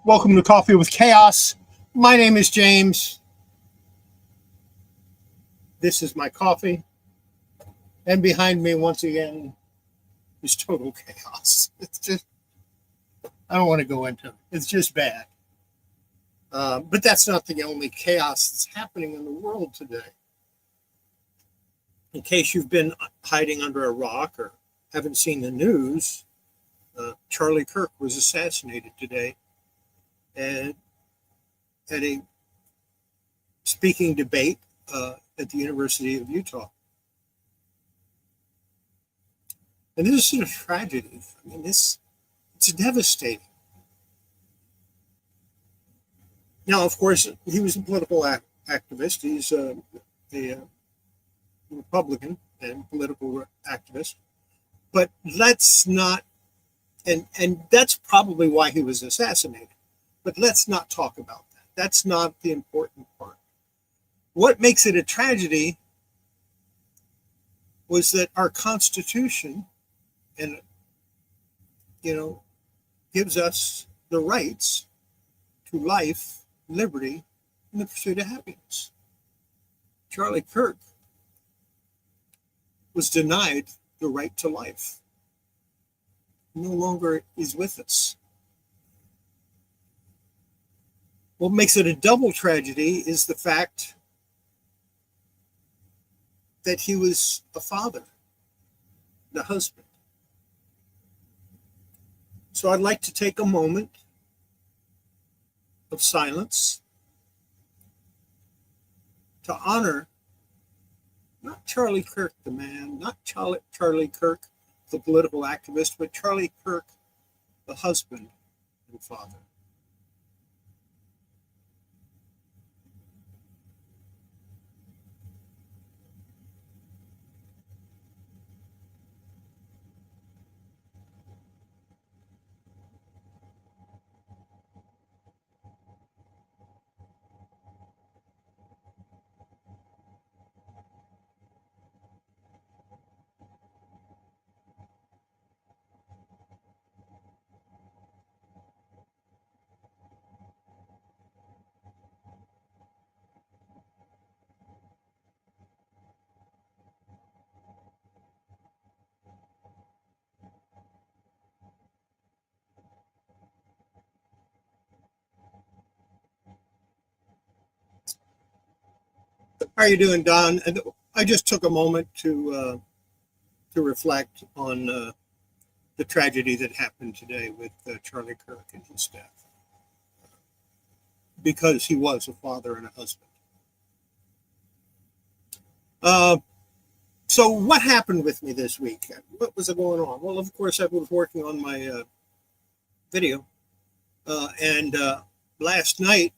Welcome to Coffee with Chaos. My name is James. This is my coffee. And behind me, once again, is total chaos. It's just, I don't want to go into it. It's just bad. But that's not the only chaos that's happening in the world today. In case you've been hiding under a rock or haven't seen the news, Charlie Kirk was assassinated today and at a speaking debate at the University of Utah. And this is a tragedy. I mean, it's devastating. Now, of course, he was a political activist. He's a Republican and political activist. But let's not, and that's probably why he was assassinated. But let's not talk about that. That's not the important part. What makes it a tragedy was that our Constitution, and gives us the rights to life, liberty, and the pursuit of happiness. Charlie Kirk was denied the right to life. He no longer is with us. What makes it a double tragedy is the fact that he was a father, the husband. So I'd like to take a moment of silence to honor not Charlie Kirk, the man, not Charlie Kirk, the political activist, but Charlie Kirk, the husband and father. How are you doing, Don? And I just took a moment to reflect on the tragedy that happened today with Charlie Kirk and his death, because he was a father and a husband. So what happened with me this week? What was going on? Well, of course, I was working on my video, and last night,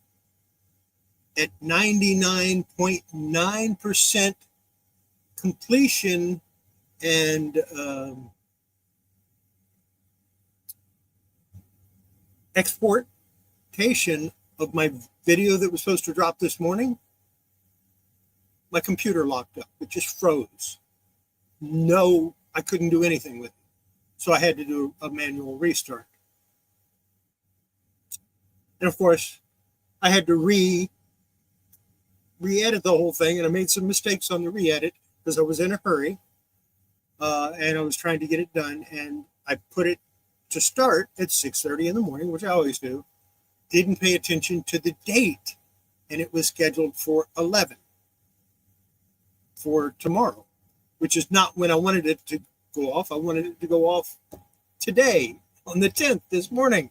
at 99.9% completion and exportation of my video that was supposed to drop this morning, my computer locked up. It just froze. No, I couldn't do anything with it. So I had to do a manual restart. And of course, I had to re-edit the whole thing, and I made some mistakes on the re-edit because I was in a hurry, and I was trying to get it done, and I put it to start at 6:30 in the morning, which I always do. Didn't pay attention to the date, and it was scheduled for 11 for tomorrow, which is not when I wanted it to go off. I wanted it to go off today on the 10th, this morning.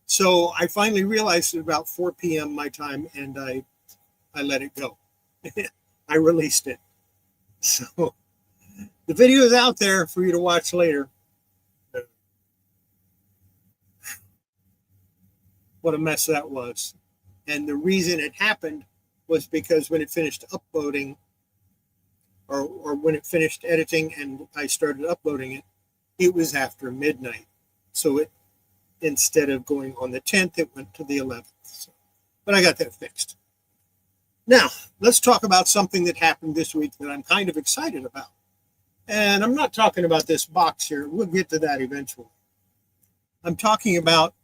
So I finally realized at about 4 p.m. my time, and I let it go. I released it. So the video is out there for you to watch later. What a mess that was. And the reason it happened was because when it finished uploading, or when it finished editing and I started uploading it, it was after midnight. So it, instead of going on the 10th, it went to the 11th. So, but I got that fixed. Now, let's talk about something that happened this week that I'm kind of excited about. And I'm not talking about this box here. We'll get to that eventually. I'm talking about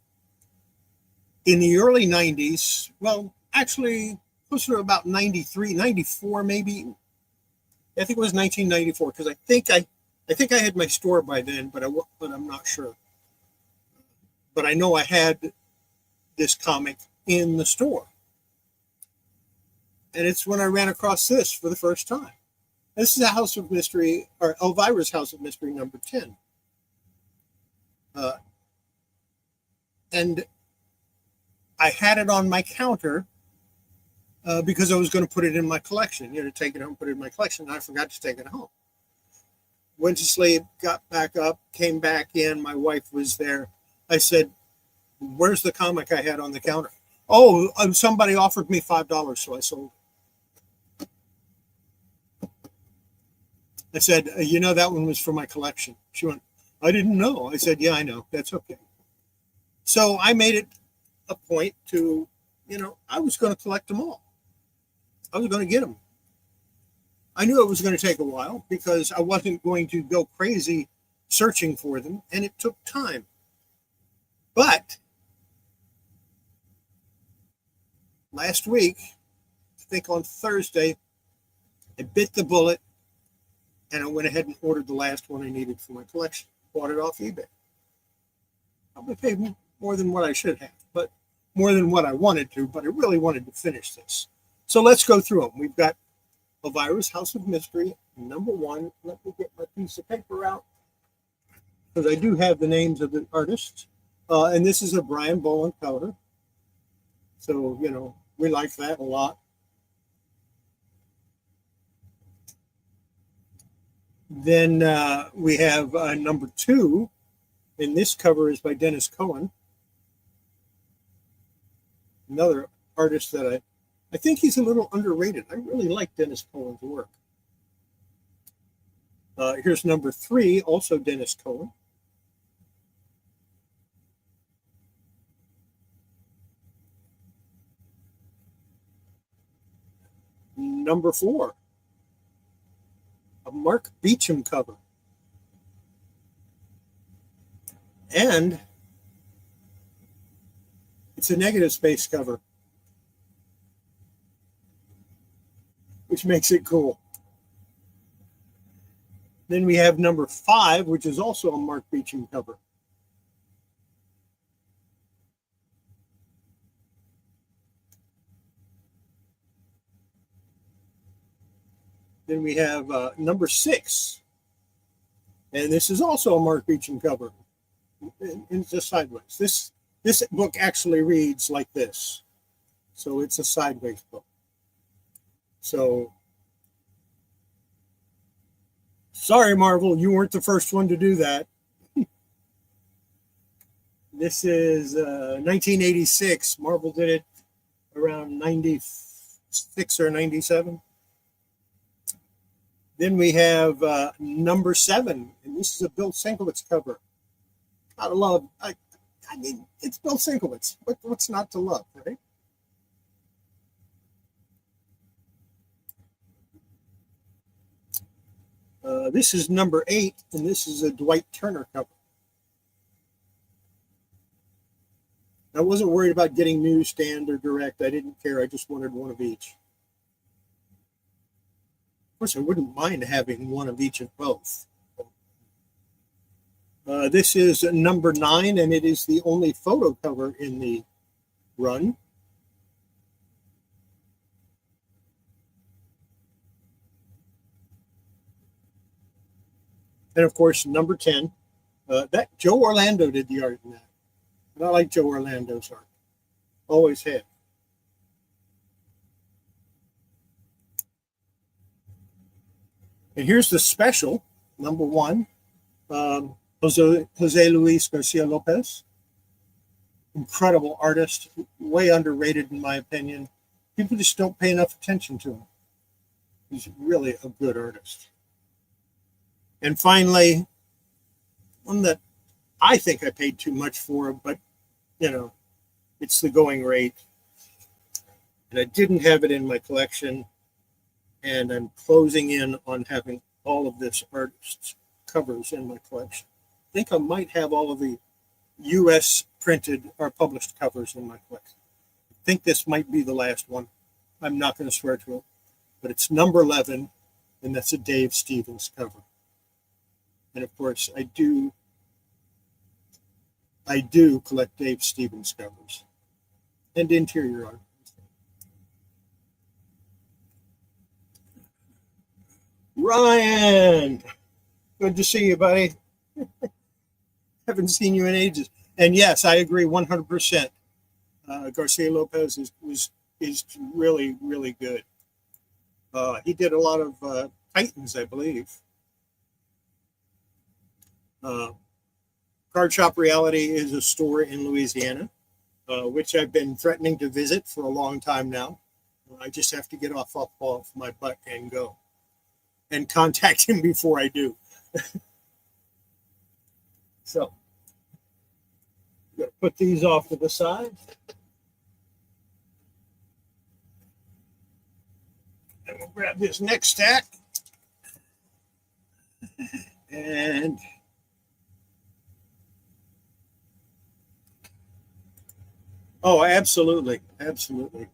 in the early 90s, well, actually closer to about 93, 94 maybe. I think it was 1994 because I think I had my store by then, but I'm not sure. But I know I had this comic in the store. And it's when I ran across this for the first time. This is a House of Mystery, or Elvira's House of Mystery number 10. And I had it on my counter because I was going to put it in my collection, take it home, put it in my collection. And I forgot to take it home. Went to sleep, got back up, came back in. My wife was there. I said, "Where's the comic I had on the counter?" "Oh, somebody offered me $5, so I sold it." I said, that one was for my collection." She went, "I didn't know." I said, "Yeah, I know. That's okay." So I made it a point to, I was going to collect them all. I was going to get them. I knew it was going to take a while because I wasn't going to go crazy searching for them, and it took time. But last week, I think on Thursday, I bit the bullet and I went ahead and ordered the last one I needed for my collection. Bought it off eBay. Probably paid more than what I should have, but more than what I wanted to, but I really wanted to finish this. So let's go through them. We've got Elvira's House of Mystery, number 1. Let me get my piece of paper out because I do have the names of the artists. And this is a Brian Boland cover. So, we like that a lot. Then we have number 2, and this cover is by Dennis Cohen. Another artist that I think he's a little underrated. I really like Dennis Cohen's work. Here's number 3, also Dennis Cohen. Number 4, a Mark Beecham cover. And it's a negative space cover, which makes it cool. Then we have number 5, which is also a Mark Beecham cover. Then we have number 6, and this is also a Mark Beecham cover. It's just sideways. This book actually reads like this, so it's a sideways book. So, sorry, Marvel, you weren't the first one to do that. This is 1986. Marvel did it around 96 or 97. Then we have number 7, and this is a Bill Sienkiewicz cover. Gotta love. I mean, it's Bill Sienkiewicz. What's not to love, right? This is number 8, and this is a Dwight Turner cover. I wasn't worried about getting newsstand or direct. I didn't care. I just wanted one of each. Of course, I wouldn't mind having one of each of both. This is number 9, and it is the only photo cover in the run. And of course, number 10, that Joe Orlando did the art in that. And I like Joe Orlando's art. Always have. And here's the special, number 1, Jose Luis Garcia Lopez. Incredible artist, way underrated in my opinion. People just don't pay enough attention to him. He's really a good artist. And finally, one that I think I paid too much for, but it's the going rate. And I didn't have it in my collection, and I'm closing in on having all of this artist's covers in my collection. I think I might have all of the U.S. printed or published covers in my collection. I think this might be the last one. I'm not going to swear to it, but it's number 11, and that's a Dave Stevens cover. And of course, I do collect Dave Stevens covers and interior art. Ryan, good to see you, buddy. Haven't seen you in ages. And yes, I agree 100%. Garcia Lopez is really, really good. He did a lot of Titans, I believe. Card Shop Reality is a store in Louisiana, which I've been threatening to visit for a long time now. I just have to get off my butt and go and contact him before I do. So, I'm going to put these off to the side. And we'll grab this next stack. And oh, absolutely. Absolutely.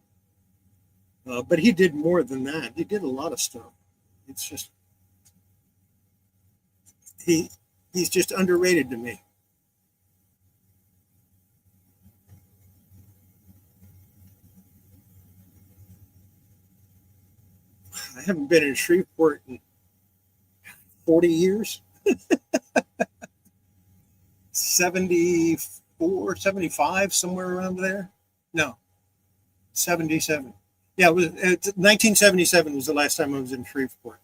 But he did more than that. He did a lot of stuff. It's just, he's just underrated to me. I haven't been in Shreveport in 40 years. 74, 75, somewhere around there. No, 77. Yeah, 1977 was the last time I was in Shreveport.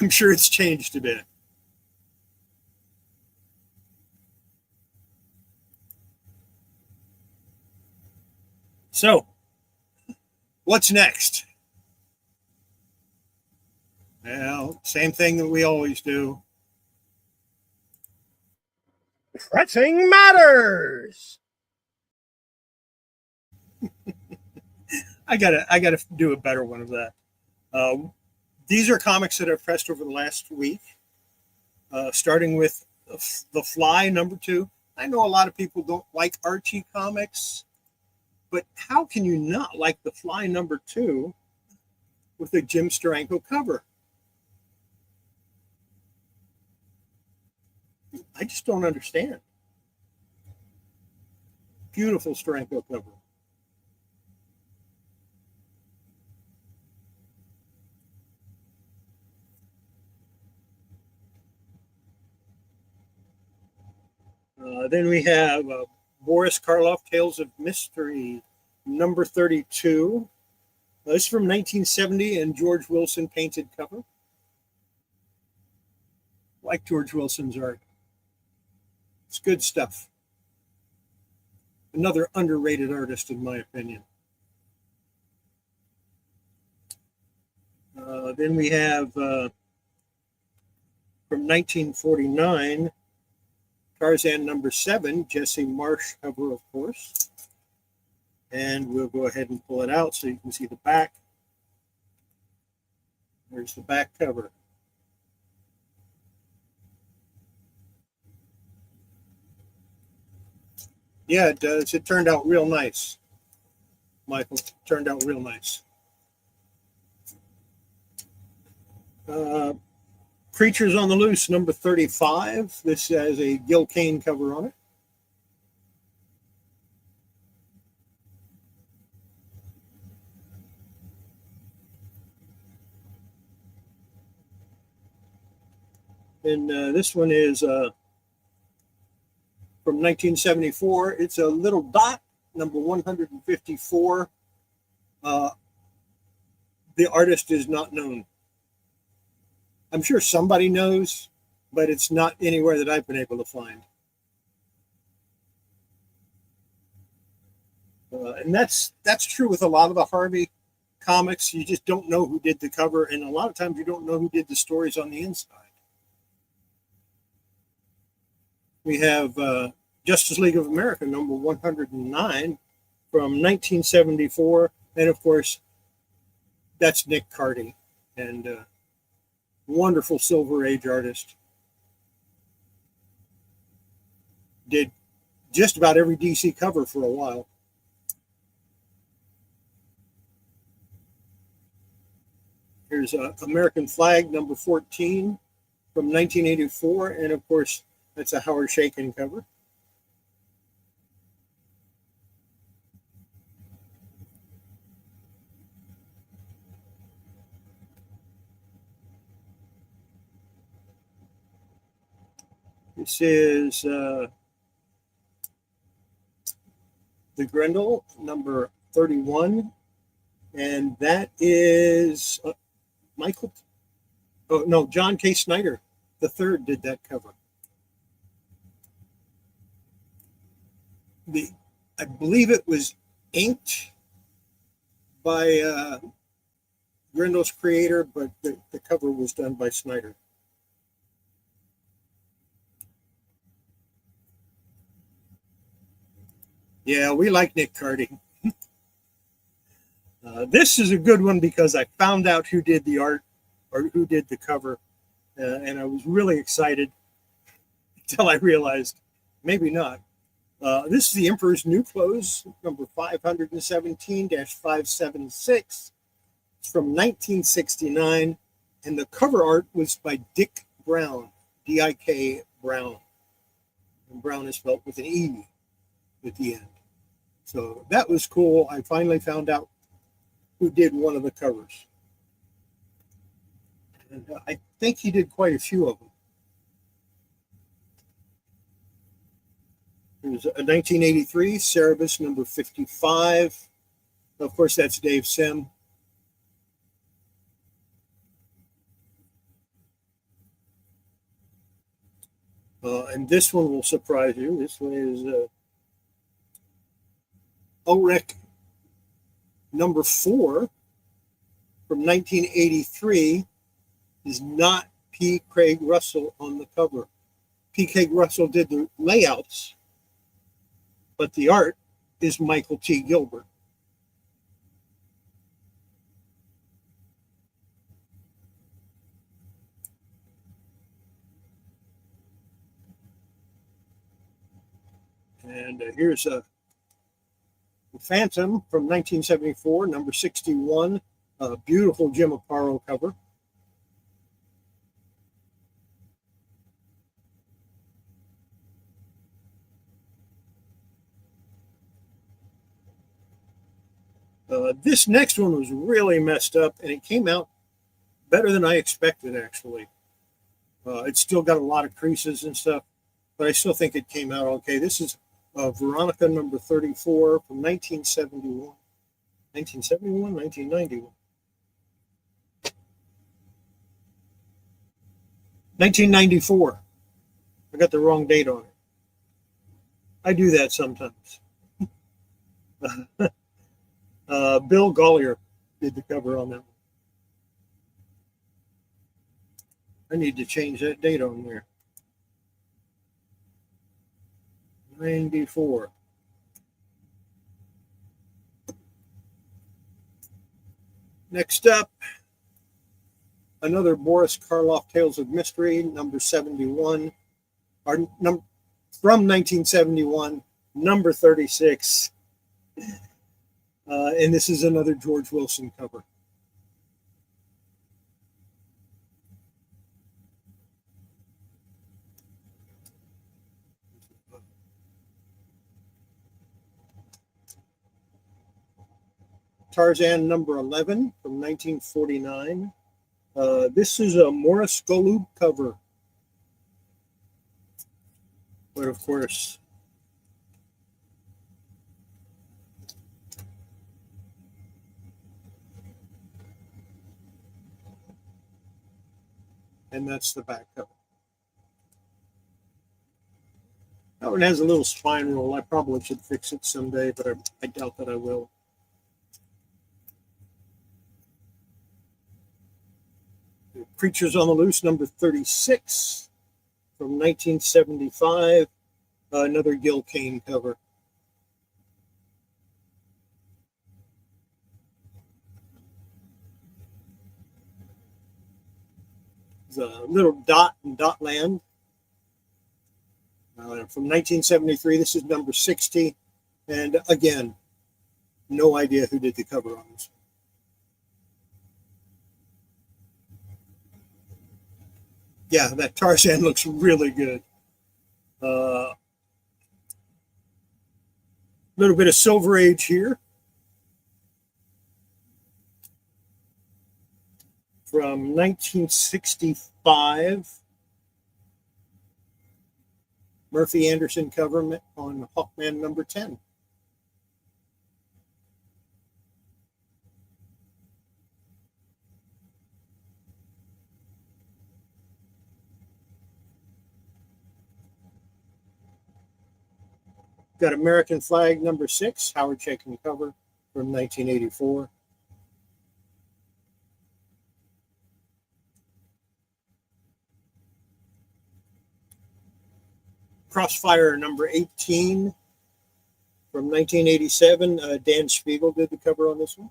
I'm sure it's changed a bit. So, what's next? Well, same thing that we always do. Pressing matters. I gotta do a better one of that. These are comics that I've pressed over the last week, starting with The Fly #2. I know a lot of people don't like Archie comics, but how can you not like The Fly #2 with a Jim Steranko cover? I just don't understand. Beautiful Steranko cover. Then we have Boris Karloff, Tales of Mystery, #32. This is from 1970 and George Wilson painted cover. I like George Wilson's art. It's good stuff. Another underrated artist, in my opinion. Then we have from 1949, Tarzan #7, Jesse Marsh cover, of course. And we'll go ahead and pull it out so you can see the back. There's the back cover. Yeah, it does. It turned out real nice. Michael, turned out real nice. Creatures on the Loose, #35. This has a Gil Kane cover on it. And this one is from 1974. It's a little dot, #154. The artist is not known. I'm sure somebody knows, but it's not anywhere that I've been able to find. And that's true with a lot of the Harvey comics. You just don't know who did the cover, and a lot of times you don't know who did the stories on the inside. We have Justice League of America, #109 from 1974, and of course, that's Nick Carty, and wonderful Silver Age artist. did just about every DC cover for a while. Here's American Flag number 14 from 1984, and of course that's a Howard Chaykin cover. This is the Grendel number 31, and that is John K. Snyder the third did that cover. I believe it was inked by Grendel's creator, but the cover was done by Snyder. Yeah, we like Nick Cardy. This is a good one because I found out who did the art or who did the cover, and I was really excited until I realized maybe not. This is the Emperor's New Clothes, number 517-576. It's from 1969, and the cover art was by Dick Brown, D-I-K Brown. And Brown is spelled with an E at the end. So that was cool. I finally found out who did one of the covers. And I think he did quite a few of them. It was a 1983 Cerebus number 55. Of course, that's Dave Sim. And this one will surprise you. This one is OREC number 4 from 1983. Is not P. Craig Russell on the cover. P. Craig Russell did the layouts, but the art is Michael T. Gilbert. And here's a Phantom from 1974, number 61, a beautiful Jim Aparo cover. This next one was really messed up, and it came out better than I expected, actually. It's still got a lot of creases and stuff, but I still think it came out okay. This is Veronica number 34 from 1971. 1971, 1991. 1994. I got the wrong date on it. I do that sometimes. Bill Gollier did the cover on that one. I need to change that date on there. 94. Next up, another Boris Karloff Tales of Mystery, number 71, from 1971, number 36. And this is another George Wilson cover. Tarzan number 11 from 1949. This is a Morris Golub cover. But of course, and that's the back cover. That one has a little spine roll. I probably should fix it someday, but I doubt that I will. Creatures on the Loose, number 36 from 1975. Another Gil Kane cover. There's a little dot in Dotland. from 1973. This is number 60. And again, no idea who did the cover on this. Yeah, that Tarzan looks really good. Little bit of Silver Age here. From 1965. Murphy Anderson cover on Hawkman number 10. Got American Flag number 6, Howard Chaykin cover from 1984. Crossfire number 18 from 1987. Dan Spiegel did the cover on this one.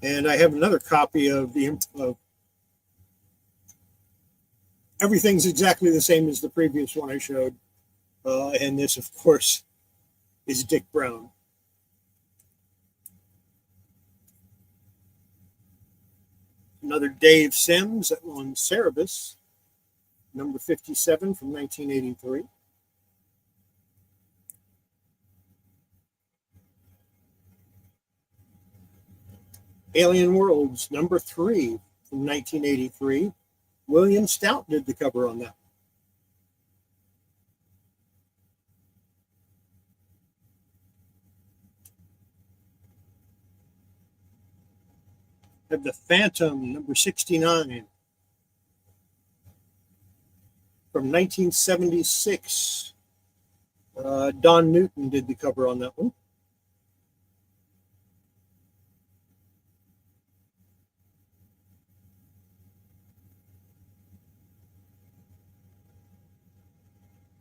And I have another copy of everything's exactly the same as the previous one I showed. And this, of course, is Dick Brown. Another Dave Sims on Cerebus, number 57 from 1983. Alien Worlds, number 3 from 1983. William Stout did the cover on that. Have the Phantom, number 69 from 1976. Don Newton did the cover on that one.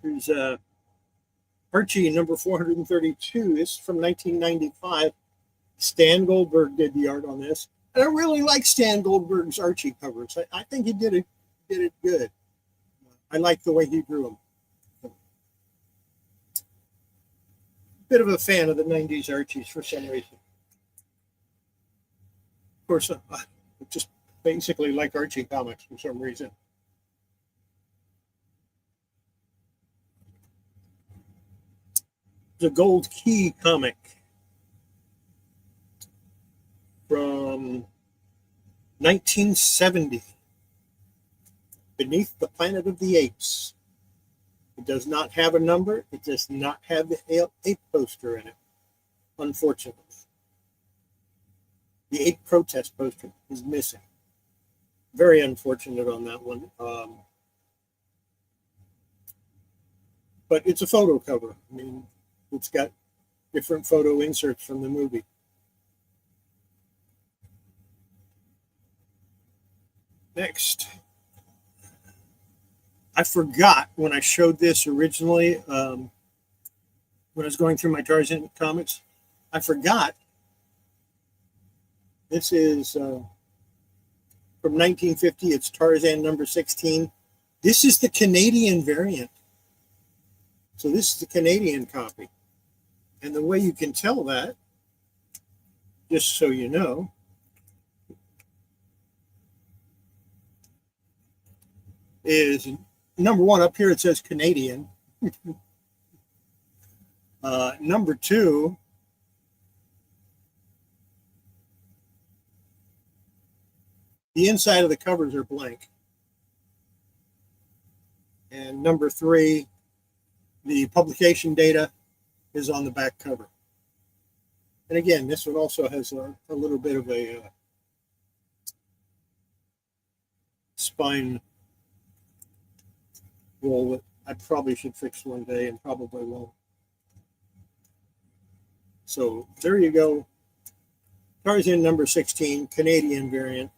Here's Archie, number 432. This is from 1995. Stan Goldberg did the art on this. And I really like Stan Goldberg's Archie covers. I think he did it good. I like the way he drew them. Bit of a fan of the 90s Archies for some reason. Of course, I just basically like Archie comics for some reason. The Gold Key comic from 1970, Beneath the Planet of the Apes. It does not have a number. It does not have the ape poster in it, unfortunately. The ape protest poster is missing. Very unfortunate on that one. But it's a photo cover. I mean, it's got different photo inserts from the movie. Next, I forgot when I showed this originally, when I was going through my Tarzan comics, I forgot this is from 1950. It's Tarzan number 16. This is the Canadian variant. So this is the Canadian copy. And the way you can tell that, just so you know, is number 1 up here. It says Canadian. Number 2, the inside of the covers are blank. And number 3, the publication data is on the back cover. And again, this one also has a little bit of a spine roll that I probably should fix one day and probably won't. So there you go. Tarzan number 16, Canadian variant.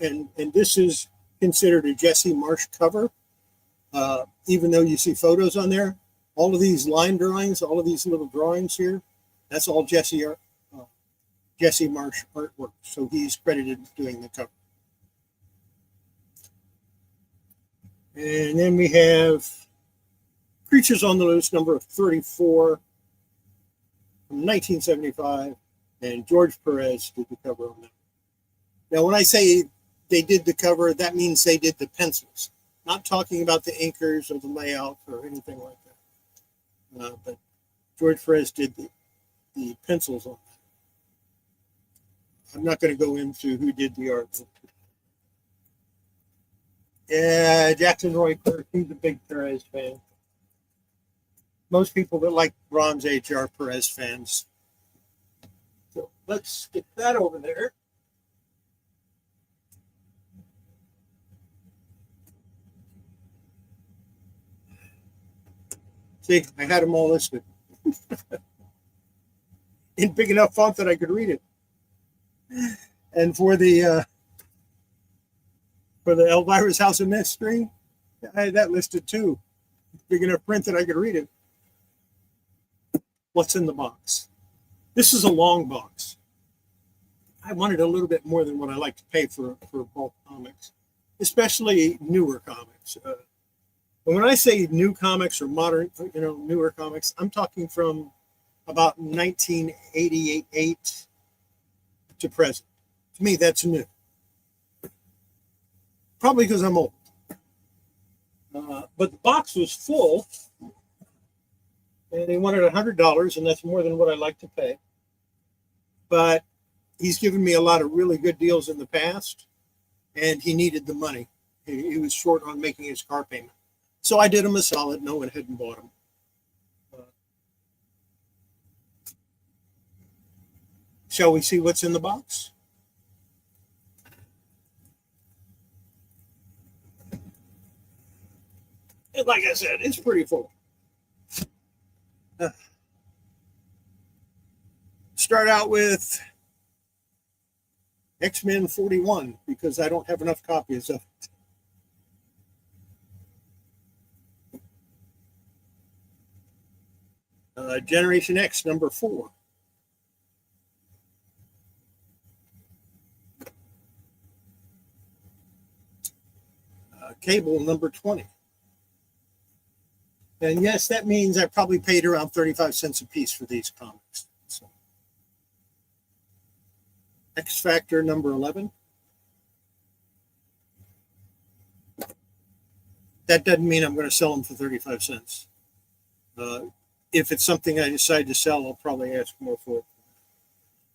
And this is considered a Jesse Marsh cover. Even though you see photos on there, all of these line drawings, all of these little drawings here, that's all Jesse Jesse Marsh artwork, so he's credited with doing the cover. And then we have Creatures on the Loose, number 34 from 1975, and George Perez did the cover on that. Now, when I say they did the cover, that means they did the pencils. Not talking about the inkers or the layout or anything like that. But George Perez did the pencils on that. I'm not going to go into who did the art. Yeah, Jackson Roy Clark, he's a big Perez fan. Most people that like Bronze Age are Perez fans. So let's get that over there. See, I had them all listed in big enough font that I could read it. And for the Elvira's House of Mystery, I had that listed too. Big enough print that I could read it. What's in the box? This is a long box. I wanted a little bit more than what I like to pay for bulk comics, especially newer comics. But when I say new comics or modern, newer comics, I'm talking from about 1988 to present. To me, that's new. Probably because I'm old. But the box was full, and they wanted $100, and that's more than what I like to pay. But he's given me a lot of really good deals in the past, and he needed the money. He was short on making his car payment. So I did him a solid and went ahead and bought him. Shall we see what's in the box? And like I said, it's pretty full. Start out with X-Men 41 because I don't have enough copies of it. Generation X number 4. Cable number 20. And yes, that means I probably paid around 35 cents a piece for these comics. So. X Factor number 11. That doesn't mean I'm going to sell them for 35 cents. If it's something I decide to sell, I'll probably ask more for it.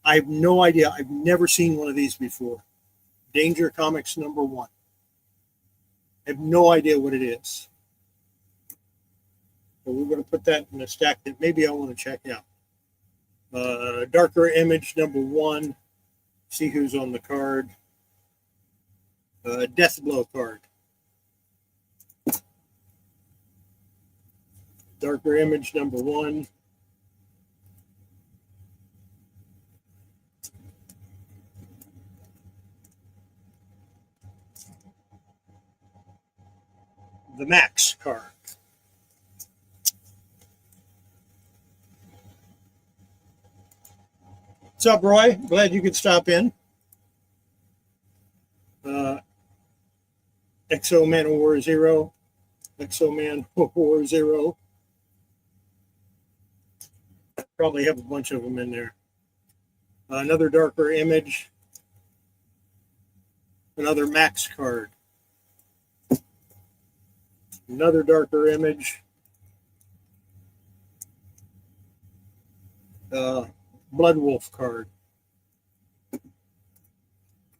I have no idea. I've never seen one of these before. Danger Comics number 1. I have no idea what it is. So we're going to put that in a stack that maybe I want to check out. Darker Image number 1. See who's on the card. Deathblow card. Darker Image number 1. The Max card. What's up, Roy? Glad you could stop in. Exo Man War Zero. Exo Man War Zero. Probably have a bunch of them in there. Another Darker Image. Another Max card. Another Darker Image. Blood Wolf card.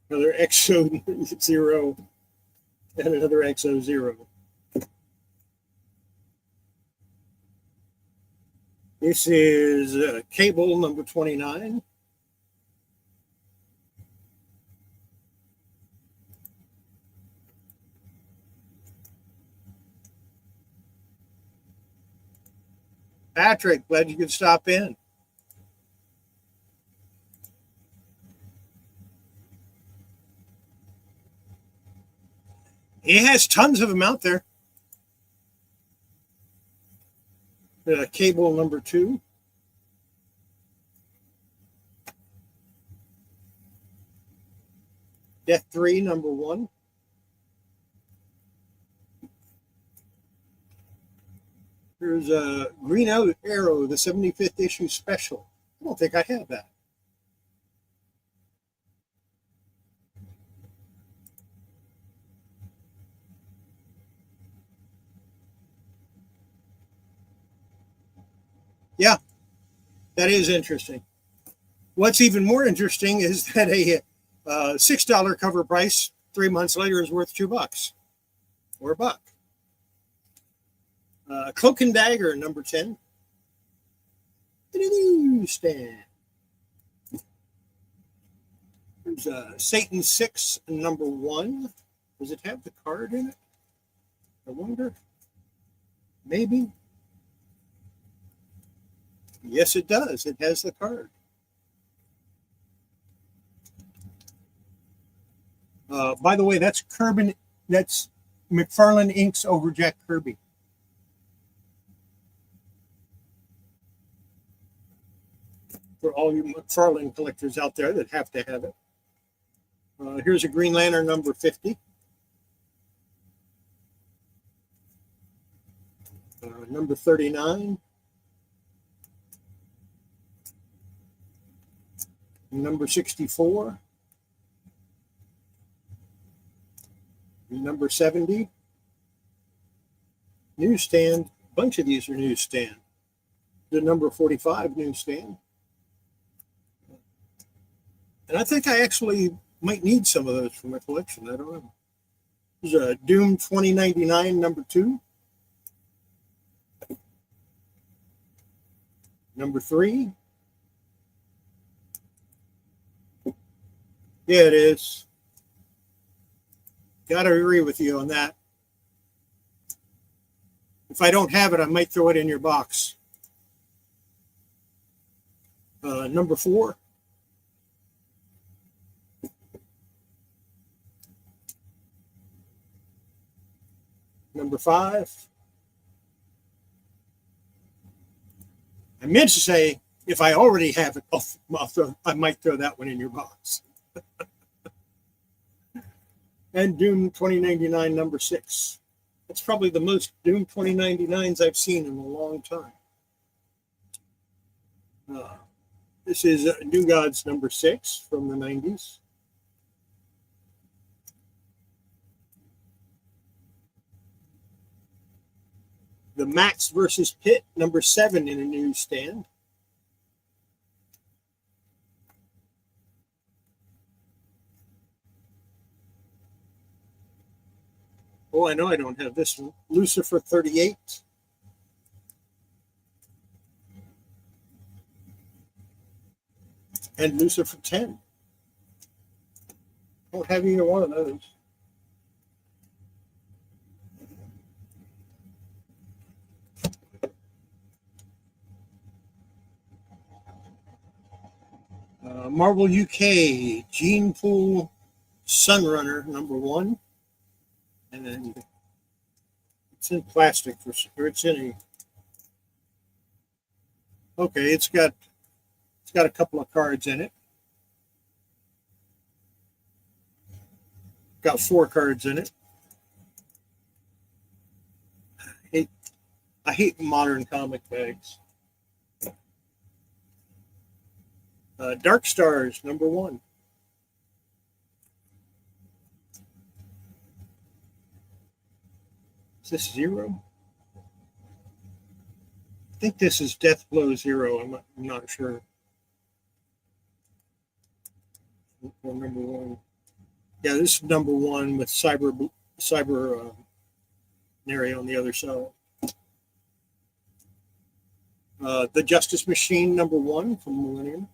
Another Exo Zero. And another Exo Zero. This is Cable number 29. Patrick, glad you could stop in. He has tons of them out there. Cable number 2. Death 3, number 1. There's a Green Arrow, the 75th issue special. I don't think I have that. Yeah, that is interesting. What's even more interesting is that a $6 cover price 3 months later is worth $2 or $1. Cloak and Dagger, number 10. Newsstand. There's Satan 6, number 1. Does it have the card in it? I wonder. Maybe. Yes, it does. It has the card. By the way, that's Kirby. That's McFarlane Inks over Jack Kirby. For all you McFarlane collectors out there that have to have it. Here's a Green Lantern number 50. Number 39. Number 64. Number 70. Newsstand. A bunch of these are newsstand. The number 45 newsstand. And I think I actually might need some of those for my collection. I don't know. There's a Doom 2099 number 2. Number 3. Yeah, it is. Gotta agree with you on that. If I don't have it, I might throw it in your box. Number 4. Number 5. I meant to say, if I already have it, I might throw that one in your box. And Doom 2099 number 6. That's probably the most Doom 2099s I've seen in a long time. This is New Gods number 6 from the 90s. The Max versus Pitt number 7 in a newsstand. Oh, I know I don't have this one. Lucifer 38. And Lucifer 10. I don't have either one of those. Marvel UK, Gene Pool Sunrunner number 1. And then it's in plastic for sure. It's in a. Okay, it's got a couple of cards in it. Got 4 cards in it. I hate modern comic bags. Dark Stars number 1. Is this 0? I think this is Deathblow 0. I'm not sure. Number 1. Yeah, this is number 1 with Cyber Nary on the other side. The Justice Machine number 1 from Millennium.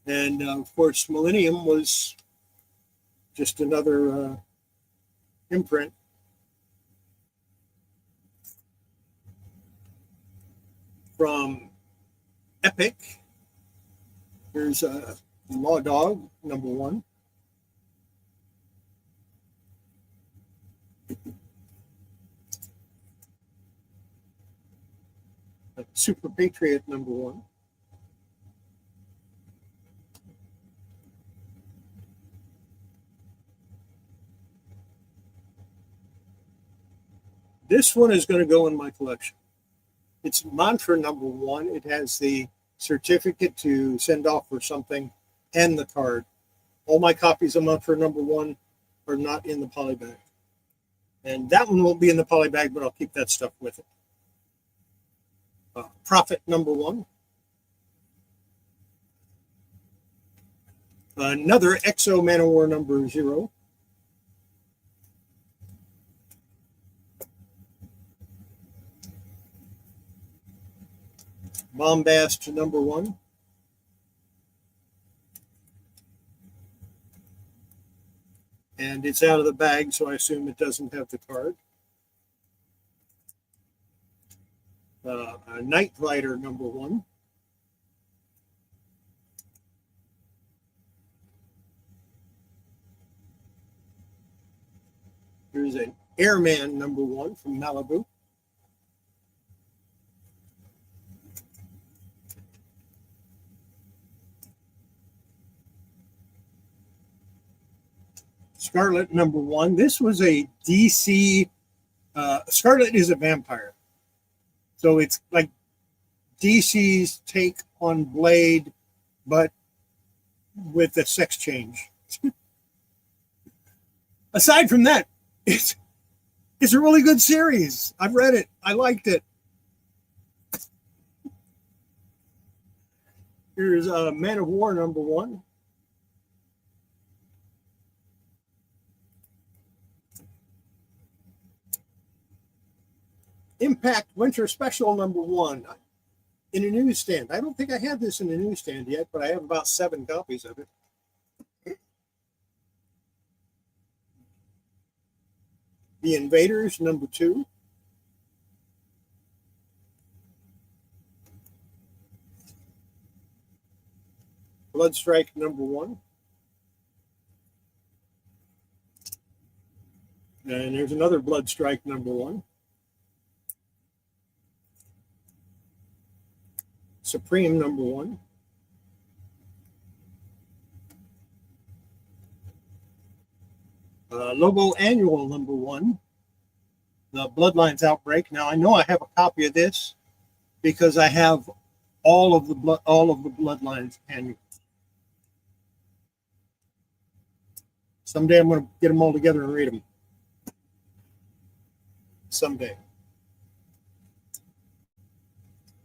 And of course, Millennium was just another imprint. From Epic. Here's Law Dog number 1. Super Patriot number 1. This one is going to go in my collection. It's mantra number 1. It has the certificate to send off for something and the card. All my copies of mantra number 1 are not in the poly bag. And that one won't be in the poly bag, but I'll keep that stuff with it. Prophet number 1. Another Exo Man-O-War number 0. Bombast number 1. And it's out of the bag, so I assume it doesn't have the card. A Night Rider number 1. Here's an Airman number 1 from Malibu. Scarlet number 1. This was a DC. Scarlet is a vampire. So it's like DC's take on Blade, but with a sex change. Aside from that, it's a really good series. I've read it. I liked it. Here's Man of War number 1. Impact Winter Special number 1 in a newsstand. I don't think I have this in a newsstand yet, but I have about 7 copies of it. The Invaders number 2. Bloodstrike number 1. And there's another Bloodstrike number 1. Supreme number 1. Lobo Annual number 1. The Bloodlines Outbreak. Now I know I have a copy of this because I have all of the Bloodlines Annual. Someday I'm going to get them all together and read them. Someday.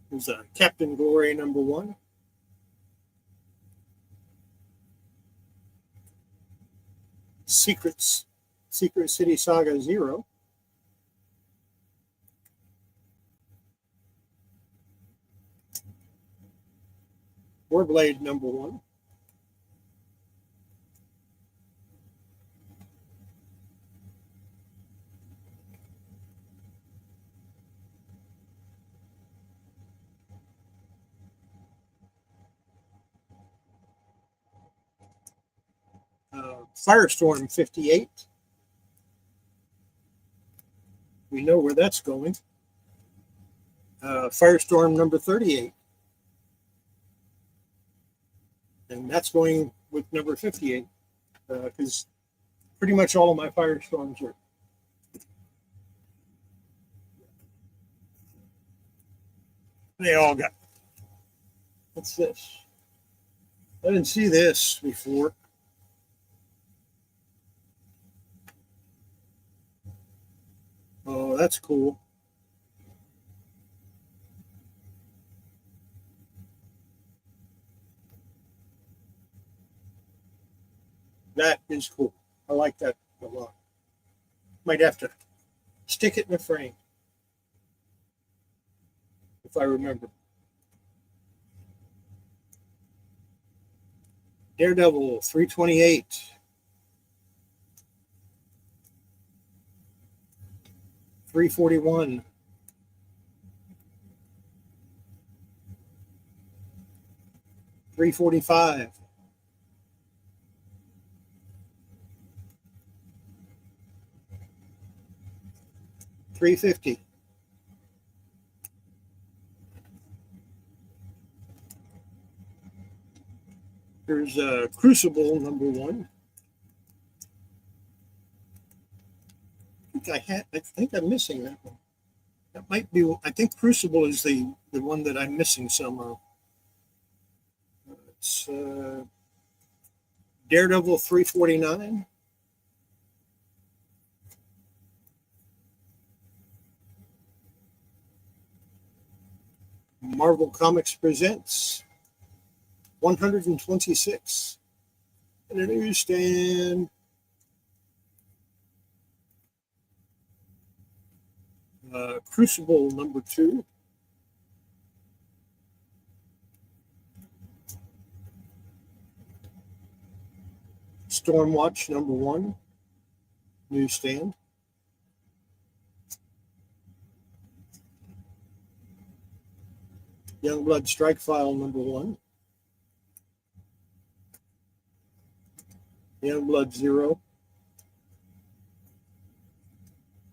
There's a Captain Glory number 1. Secret City Saga 0. Warblade number 1. Firestorm 58. We know where that's going. Firestorm number 38. And that's going with number 58 because pretty much all of my Firestorms are. They all got. What's this? I didn't see this before. Oh, that's cool. That is cool. I like that a lot. Might have to stick it in a frame if I remember. Daredevil 328. 341. 345. 350. There's Crucible number 1. think I'm missing that one. That might be. I think Crucible is the one that I'm missing somehow. It's Daredevil 349. Marvel Comics presents 126 in a newsstand. Crucible #2. Stormwatch #1, newsstand. Youngblood Strike File #1. Youngblood 0.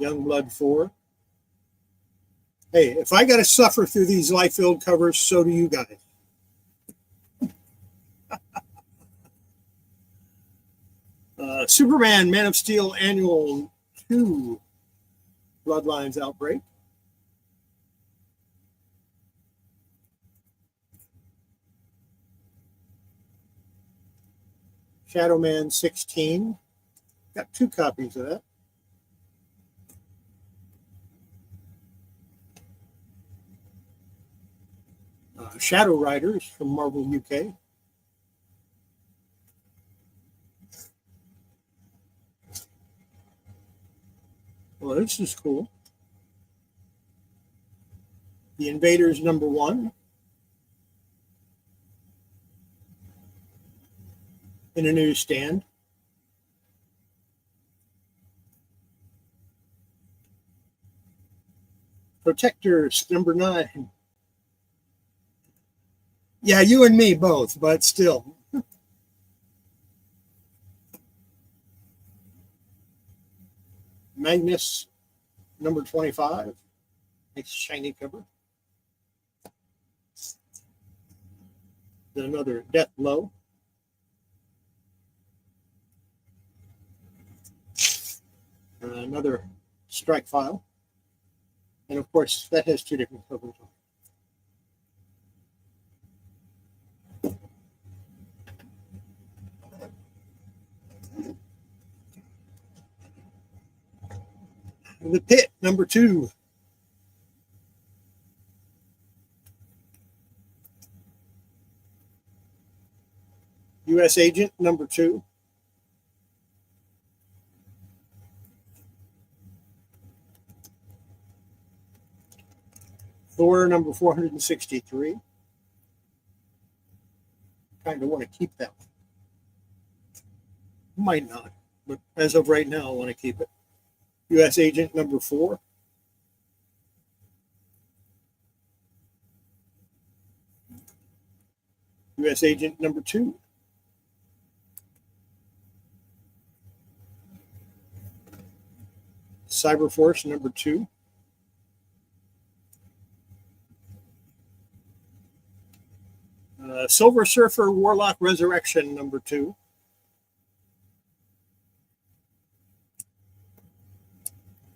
Youngblood 4. Hey, if I got to suffer through these Liefeld covers, so do you guys. Superman Man of Steel Annual 2 Bloodlines Outbreak. Shadow Man 16. Got 2 copies of that. Shadow Riders from Marvel UK. Well, this is cool. The Invaders #1 in a newsstand. Protectors #9. Yeah, you and me both, but still. Magnus #25. Nice shiny cover. Then another Death Blow. Another Strike File. And of course, that has 2 different covers on it. The Pit #2. U.S. Agent #2. Thor #463. Kind of want to keep that one. Might not, but as of right now, I want to keep it. U.S. Agent #4. U.S. Agent #2. Cyberforce #2. Silver Surfer Warlock Resurrection #2.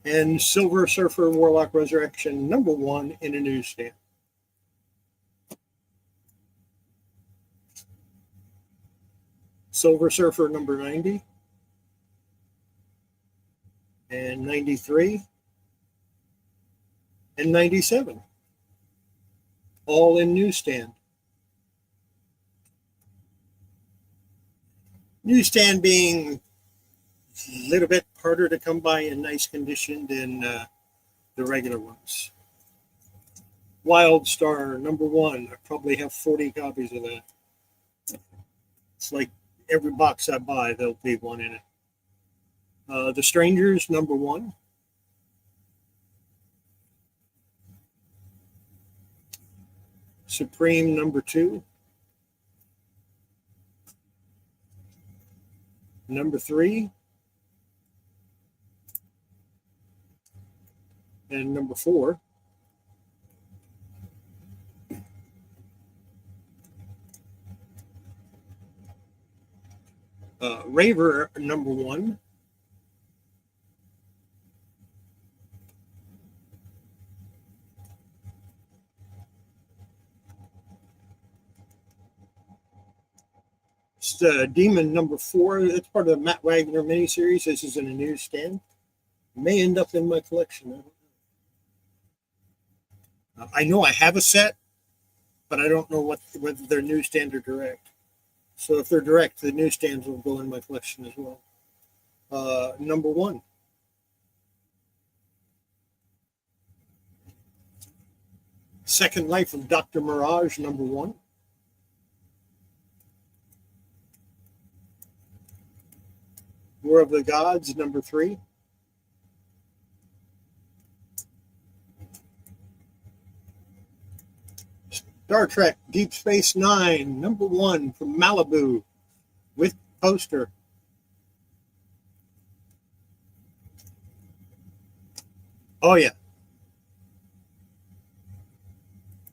And Silver Surfer Warlock Resurrection #1 in a newsstand. Silver Surfer #90. And 93. And 97. All in newsstand. Newsstand being a little bit harder to come by in nice condition than the regular ones. Wild Star #1. I probably have 40 copies of that. It's like every box I buy, there'll be one in it. The Strangers #1. Supreme #2. #3. And #4. Raver #1. Here's Demon number 4. It's part of the Matt Wagner miniseries. This is in a newsstand. May end up in my collection. I know I have a set, but I don't know whether they're newsstand or direct. So if they're direct, the newsstands will go in my collection as well. Number 1. Second Life of Dr. Mirage, number 1. War of the Gods, number 3. Star Trek Deep Space Nine, number 1 from Malibu with poster. Oh, yeah.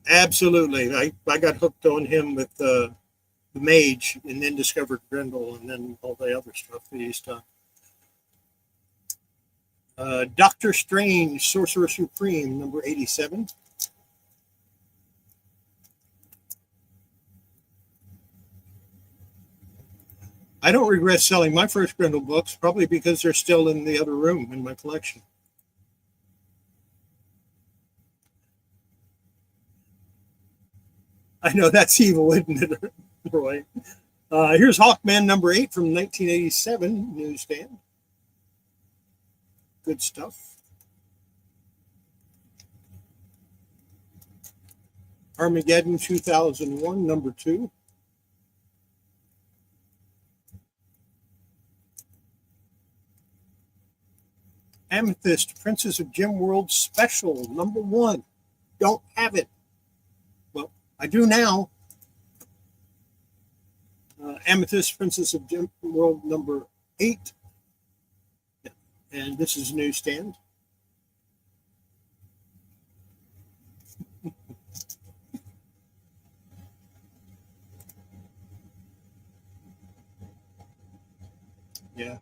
Absolutely. I got hooked on him with the Mage and then discovered Grendel and then all the other stuff that he's done. Doctor Strange, Sorcerer Supreme, number 87. I don't regret selling my first Grendel books, probably because they're still in the other room in my collection. I know that's evil, isn't it, Roy? Here's Hawkman number 8 from 1987 newsstand. Good stuff. Armageddon 2001 number 2. Amethyst Princess of Gem World Special number 1. Don't have it. Well, I do now. Amethyst Princess of Gem World number 8. And this is newsstand. Yeah.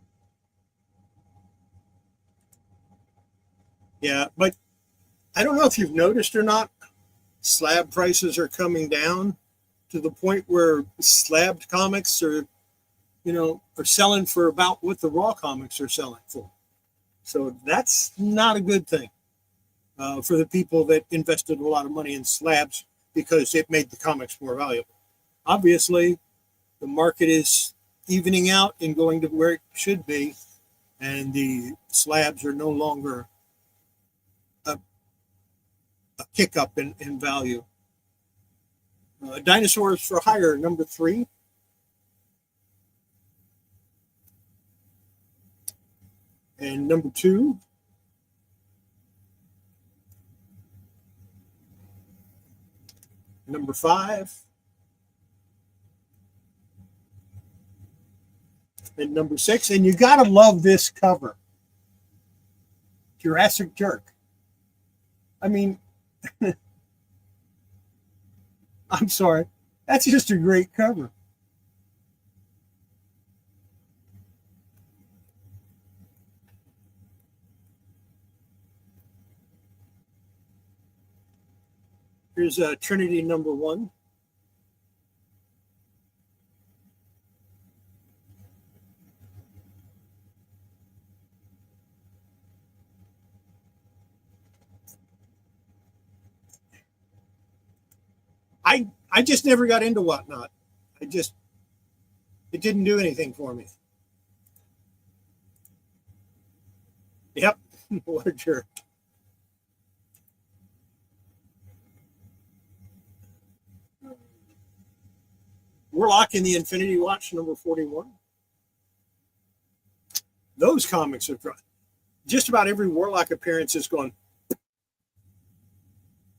Yeah, but I don't know if you've noticed or not, slab prices are coming down to the point where slabbed comics are selling for about what the raw comics are selling for. So that's not a good thing for the people that invested a lot of money in slabs because it made the comics more valuable. Obviously, the market is evening out and going to where it should be, and the slabs are no longer a kick up in value. Dinosaurs for Hire, number 3. And number 2. Number 5. And number 6. And you got to love this cover. Jurassic Jerk. I mean, I'm sorry. That's just a great cover. Here's Trinity number 1. I just never got into Whatnot. It didn't do anything for me. Yep, what a jerk. Warlock in the Infinity Watch, number 41. Those comics are just about every Warlock appearance is going,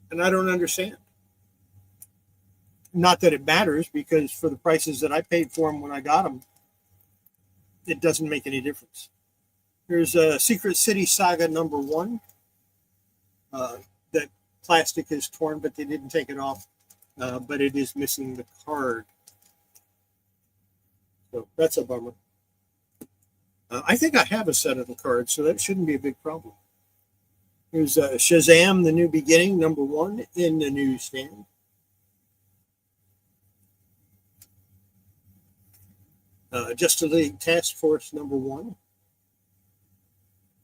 and I don't understand. Not that it matters, because for the prices that I paid for them when I got them, it doesn't make any difference. Here's Secret City Saga number 1. That plastic is torn, but they didn't take it off. But it is missing the card. So that's a bummer. I think I have a set of the cards, so that shouldn't be a big problem. Here's Shazam, The New Beginning, number 1 in the newsstand. Justice League Task Force #1.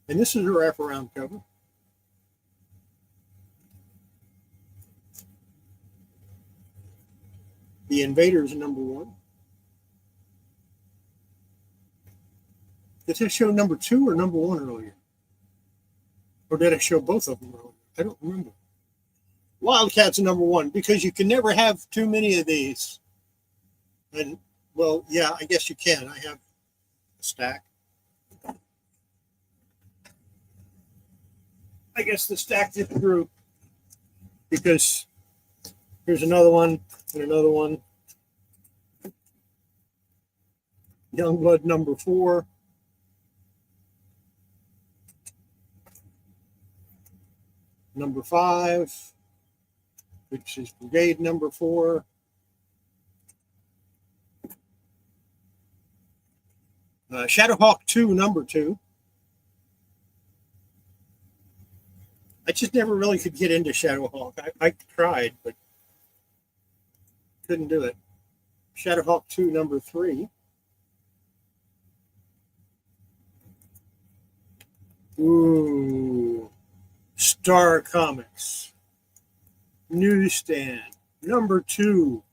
And this is a wraparound cover. The Invaders #1. Did I show #2 or #1 earlier? Or did I show both of them earlier? I don't remember. Wildcats #1, because you can never have too many of these. And, well, yeah, I guess you can. I have a stack. I guess the stack just grew because here's another one and another one. Youngblood #4. #5, which is Brigade #4. Shadowhawk 2 #2. I just never really could get into Shadowhawk. I tried, but couldn't do it. Shadowhawk 2 #3. Ooh. Star Comics. Newsstand. #2.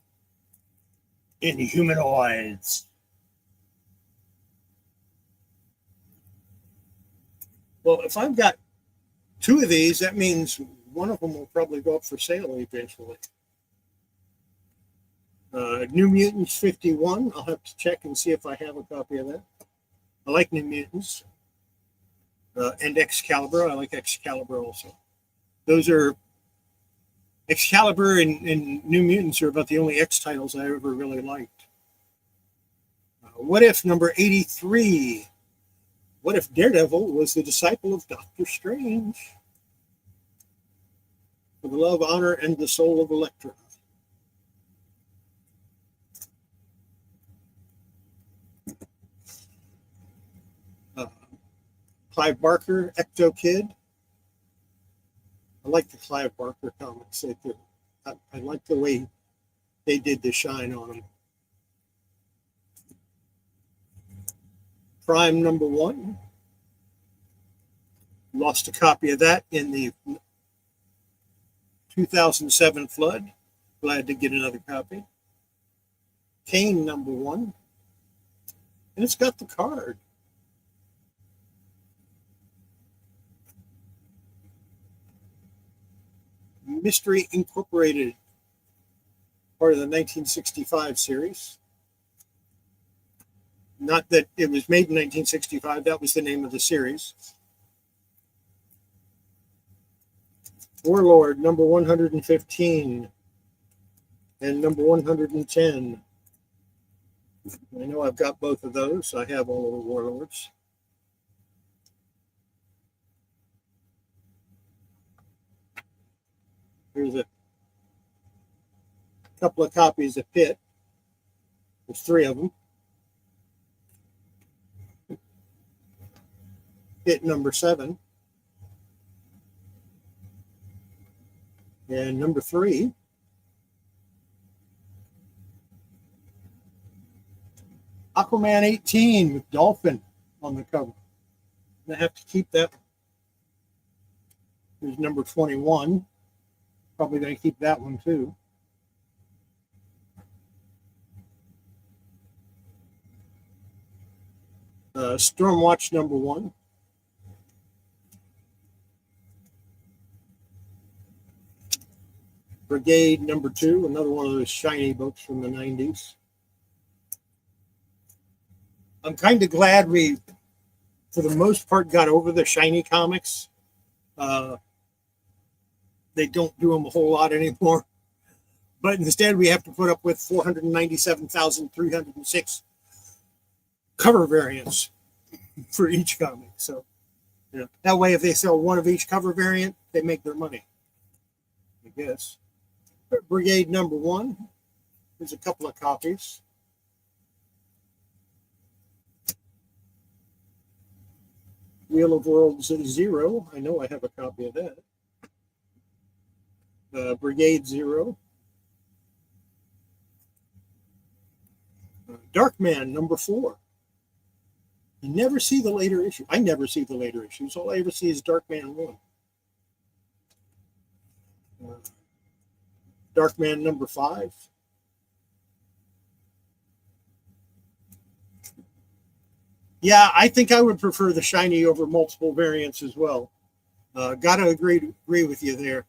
Inhumanoids. Well, if I've got 2 of these, that means one of them will probably go up for sale eventually. New Mutants 51. I'll have to check and see if I have a copy of that. I like New Mutants. And Excalibur. I like Excalibur also. Those are Excalibur and New Mutants are about the only X titles I ever really liked. What If #83? What if Daredevil was the disciple of Doctor Strange? For the love, honor, and the soul of Elektra. Clive Barker, Ecto Kid. I like the Clive Barker comics. I like the way they did the shine on them. Prime #1. Lost a copy of that in the 2007 flood. Glad to get another copy. Kane #1. And it's got the card. Mystery Incorporated, part of the 1965 series. Not that it was made in 1965, that was the name of the series. Warlord #115 and #110. I know I've got both of those. I have all of the Warlords. Here's a couple of copies of Pitt. There's 3 of them. Pitt #7. And #3. Aquaman 18 with Dolphin on the cover. I have to keep that. Here's #21. Probably going to keep that one too. Stormwatch #1. Brigade #2, another one of those shiny books from the 90s. I'm kind of glad we, for the most part, got over the shiny comics. They don't do them a whole lot anymore. But instead, we have to put up with 497,306 cover variants for each comic. So, yeah. That way, if they sell one of each cover variant, they make their money, I guess. Brigade #1. There's a couple of copies. Wheel of Worlds 0. I know I have a copy of that. Brigade 0. Darkman #4. You never see the later issue. I never see the later issues. All I ever see is Darkman 1. Darkman #5. Yeah, I think I would prefer the shiny over multiple variants as well. Gotta agree with you there.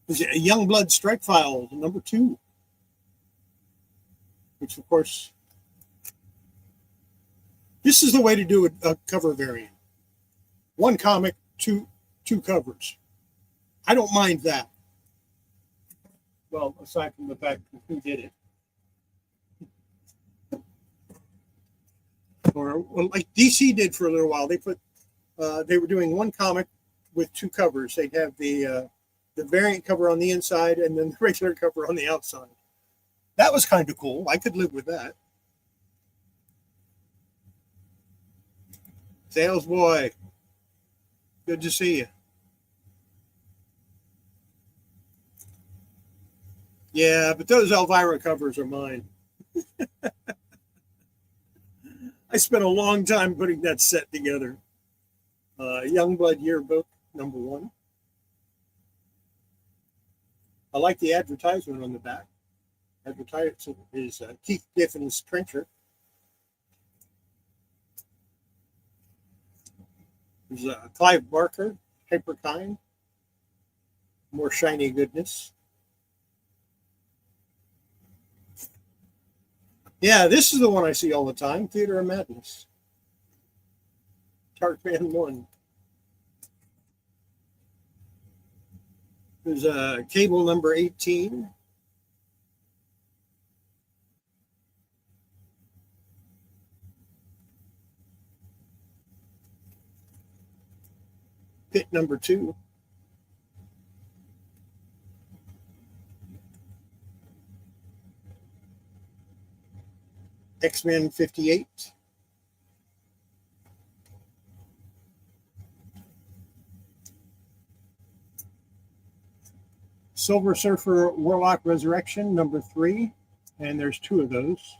Youngblood Strike File #2, which of course, this is the way to do a cover variant. One comic, two covers. I don't mind that. Well, aside from the fact who did it. Or well, like DC did for a little while. They were doing one comic with two covers. They'd have the variant cover on the inside and then the regular cover on the outside. That was kind of cool. I could live with that. Sales boy, good to see you. Yeah, but those Elvira covers are mine. I spent a long time putting that set together. Youngblood Yearbook #1. I like the advertisement on the back. Advertisement is Keith Giffen's Trencher. There's Clive Barker, Hyperkind. More shiny goodness. Yeah, this is the one I see all the time, Theater of Madness. Darkman 1. There's Cable #18. Pit #2. X-Men 58. Silver Surfer Warlock Resurrection #3. And there's 2 of those.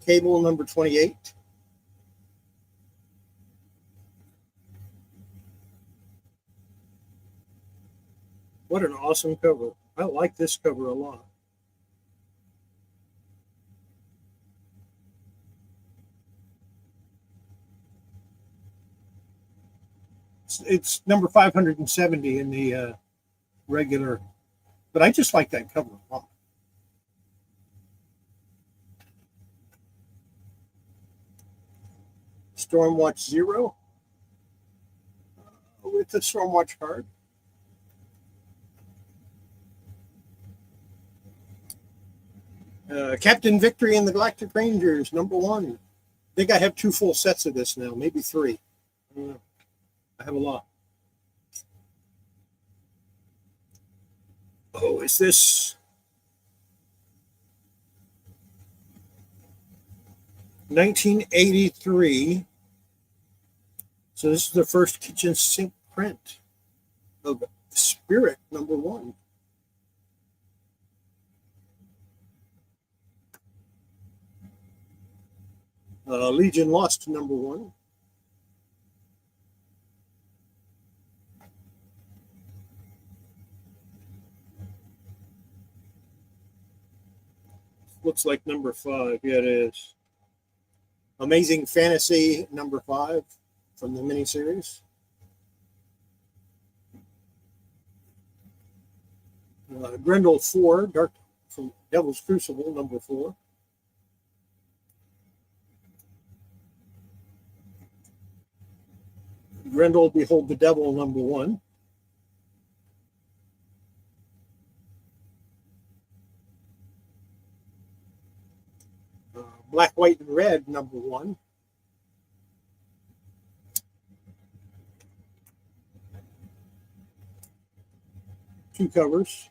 Cable #28. What an awesome cover. I like this cover a lot. It's number 570 in the regular, but I just like that cover a lot. Stormwatch 0 with the Stormwatch card. Captain Victory and the Galactic Rangers #1. I think I have 2 full sets of this now, maybe 3. I don't know. I have a lot. Oh, is this 1983? So this is the first kitchen sink print of Spirit #1. Legion Lost #1. Looks like #5. Yeah, it is. Amazing Fantasy #5 from the miniseries. Grendel 4, Dark from Devil's Crucible #4. Grendel Behold the Devil #1. Black, White, and Red #1. Two covers.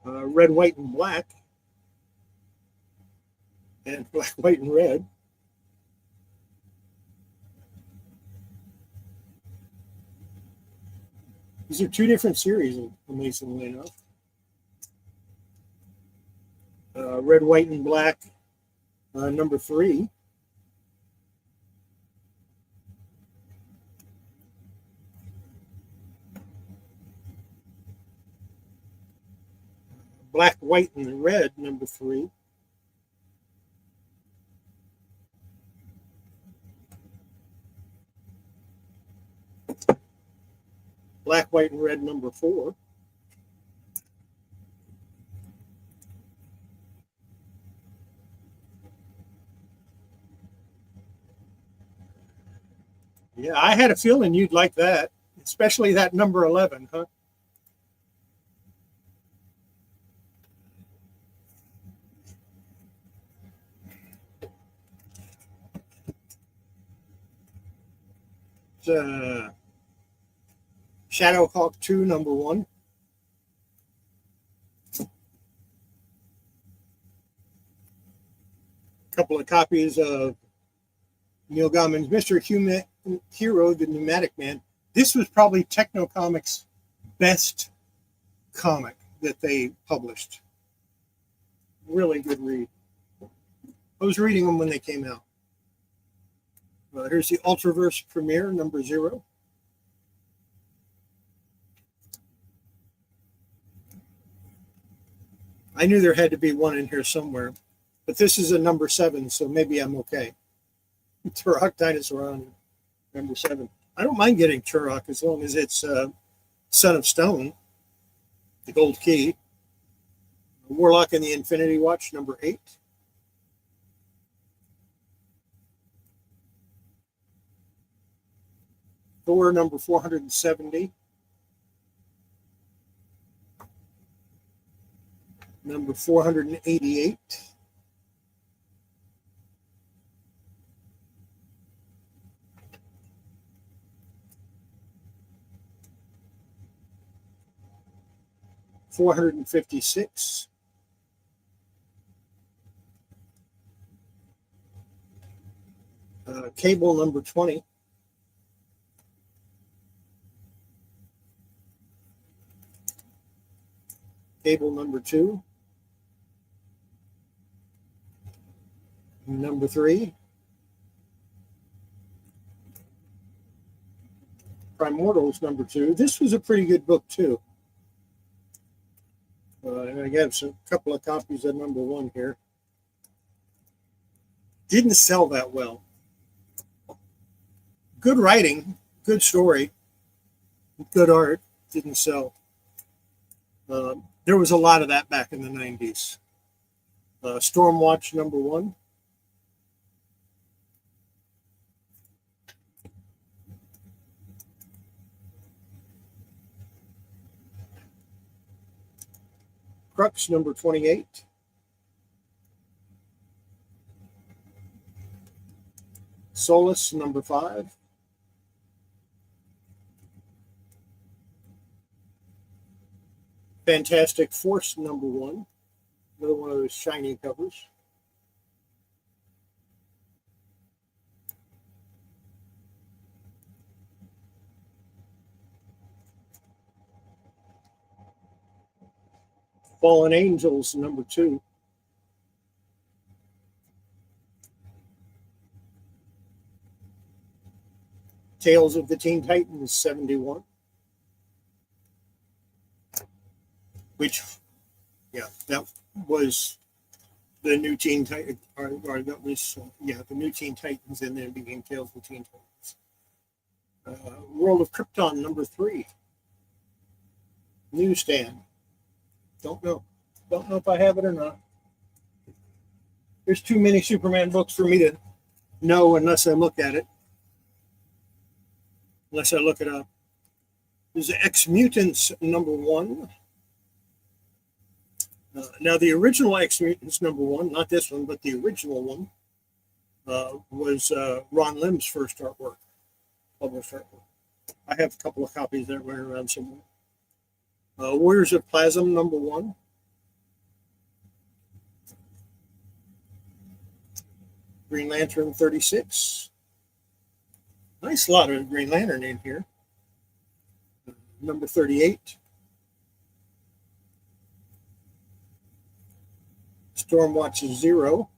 red, white, and black, and black, white, and red. These are two different series, amazingly enough. Red, white, and black, number 3. Black, white, and red, number 3. Black, white, and red, number 4. Yeah, I had a feeling you'd like that, especially that number 11, huh? Shadowhawk 2, number 1. A couple of copies of Neil Gaiman's Mr. Hero, the Pneumatic Man. This was probably Techno Comics' best comic that they published. Really good read. I was reading them when they came out. Here's the Ultraverse Premiere, number 0. I knew there had to be one in here somewhere, but this is a number 7, so maybe I'm okay. Turok Dinosaur on number 7. I don't mind getting Turok as long as it's Son of Stone, the Gold Key. Warlock and the Infinity Watch, number 8. Thor, number 470. Number 488. $456. Cable, number 20. Cable, number 2. Number 3. Primordials, number 2. This was a pretty good book, too. And I got a couple of copies of number 1 here. Didn't sell that well. Good writing, good story, good art. Didn't sell. There was a lot of that back in the 90s. Stormwatch, number 1. Crux, number 28. Solus, number 5. Fantastic Force, number 1. Another one of those shiny covers. Fallen Angels, number 2. Tales of the Teen Titans, 71. Which, yeah, that was the new Teen Titans, or that was, the new Teen Titans, and then it became Tales of the Teen Titans. World of Krypton, number 3. Newsstand. Don't know if I have it or not. There's too many Superman books for me to know unless I look at it. Unless I look it up. There's X Mutants, number 1. Now, the original X Mutants, number 1, not this one, but the original one, was Ron Lim's first artwork, published artwork. I have a couple of copies that went around somewhere. Warriors of Plasm, number 1. Green Lantern 36. Nice lot of Green Lantern in here. Number 38. Stormwatch Zero.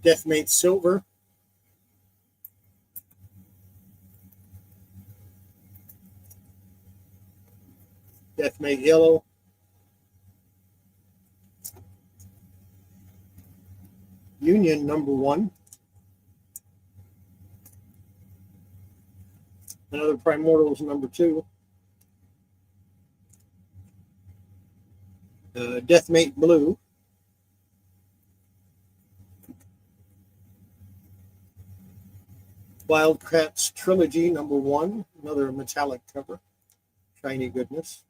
Deathmate Silver. Deathmate Yellow. Union number 1. Another Primordials number 2. Deathmate Blue. Wildcats Trilogy number 1. Another metallic cover. Shiny goodness.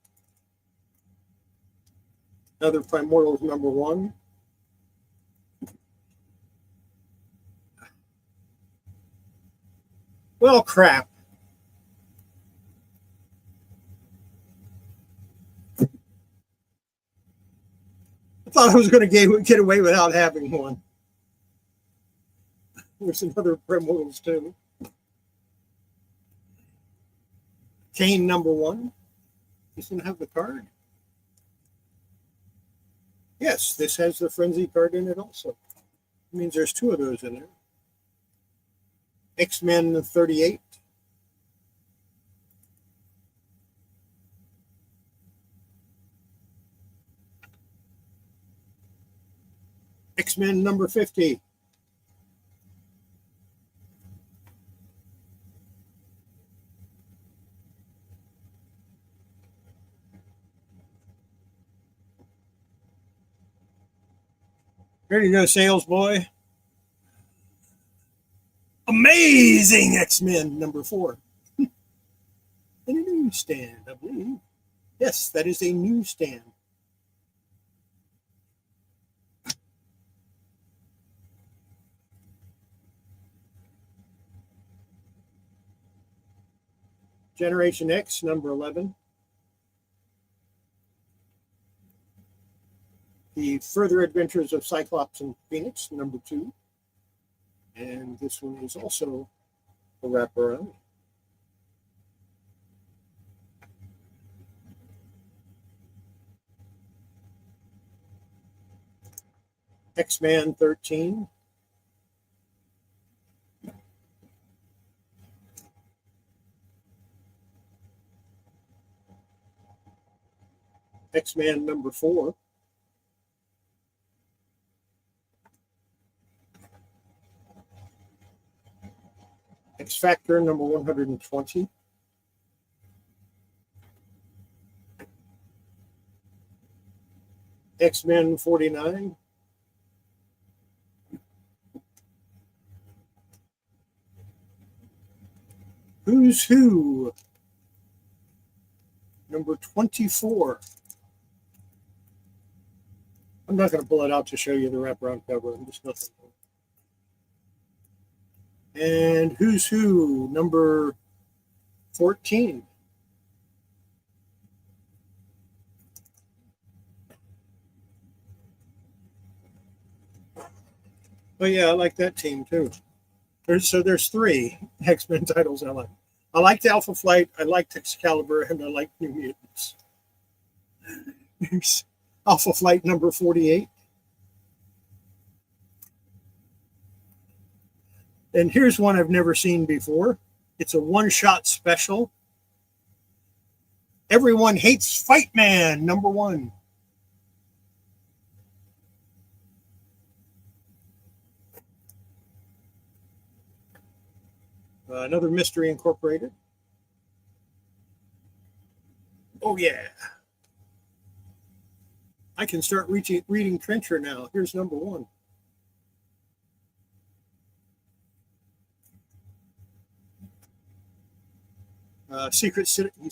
Another Primordials number 1. Well, crap. I thought I was going to get away without having one. There's another Primordials too. Kane number 1. Doesn't have the card. Yes, this has the Frenzy card in it also. It means there's 2 of those in there. X-Men 38. X-Men number 50. There you go, sales boy. Amazing X-Men number 4. In a newsstand, I believe. Yes, that is a newsstand. Generation X number 11. The Further Adventures of Cyclops and Phoenix number 2. And this one is also a wraparound. X-Man 13. X-Man number 4. X-Factor number 120. X-Men 49. Who's Who number 24. I'm not going to pull it out to show you the wraparound cover. I'm just nothing. And Who's Who number 14. Oh yeah, I like that team too. There's 3 X-Men titles I like. I liked Alpha Flight, I liked Excalibur, and I liked New Mutants. Here's Alpha Flight number 48. And here's one I've never seen before. It's a one-shot special. Everyone Hates Fight Man number 1. Another Mystery Incorporated. Oh, yeah. I can start reading Trencher now. Here's number 1. Secret City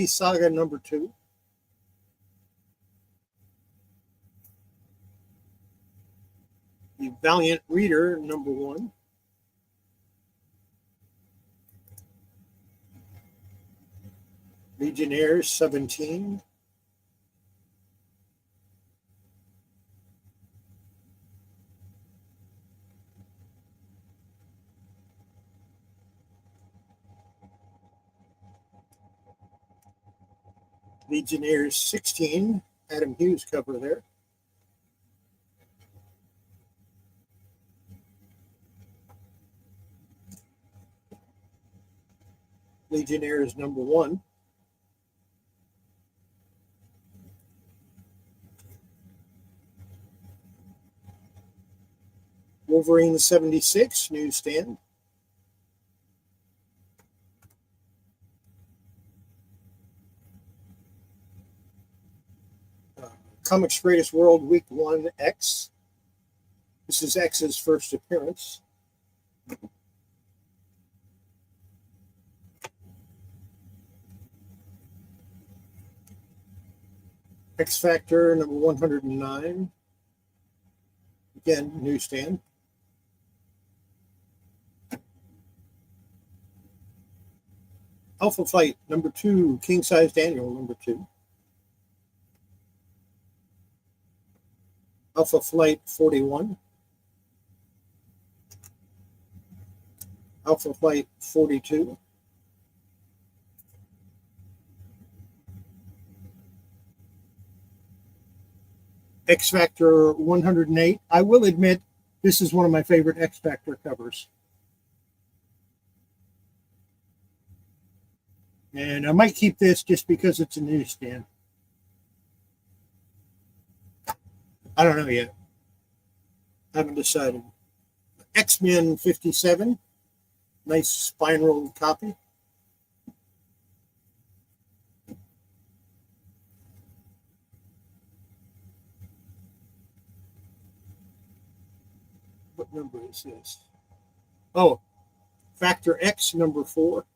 Saga number 2. The Valiant Reader number 1. Legionnaires 17. Legionnaires 16, Adam Hughes cover there. Legionnaires number 1. Wolverine 76, newsstand. Comics Greatest World Week 1 X. This is X's first appearance. X Factor number 109. Again, newsstand. Alpha Flight number 2, King Size Daniel number 2. Alpha Flight 41. Alpha Flight 42. X Factor 108. I will admit, this is one of my favorite X Factor covers. And I might keep this just because it's a newsstand. I don't know yet. I haven't decided. X-Men 57. Nice spine rolled copy. What number is this? Oh, Factor X number 4.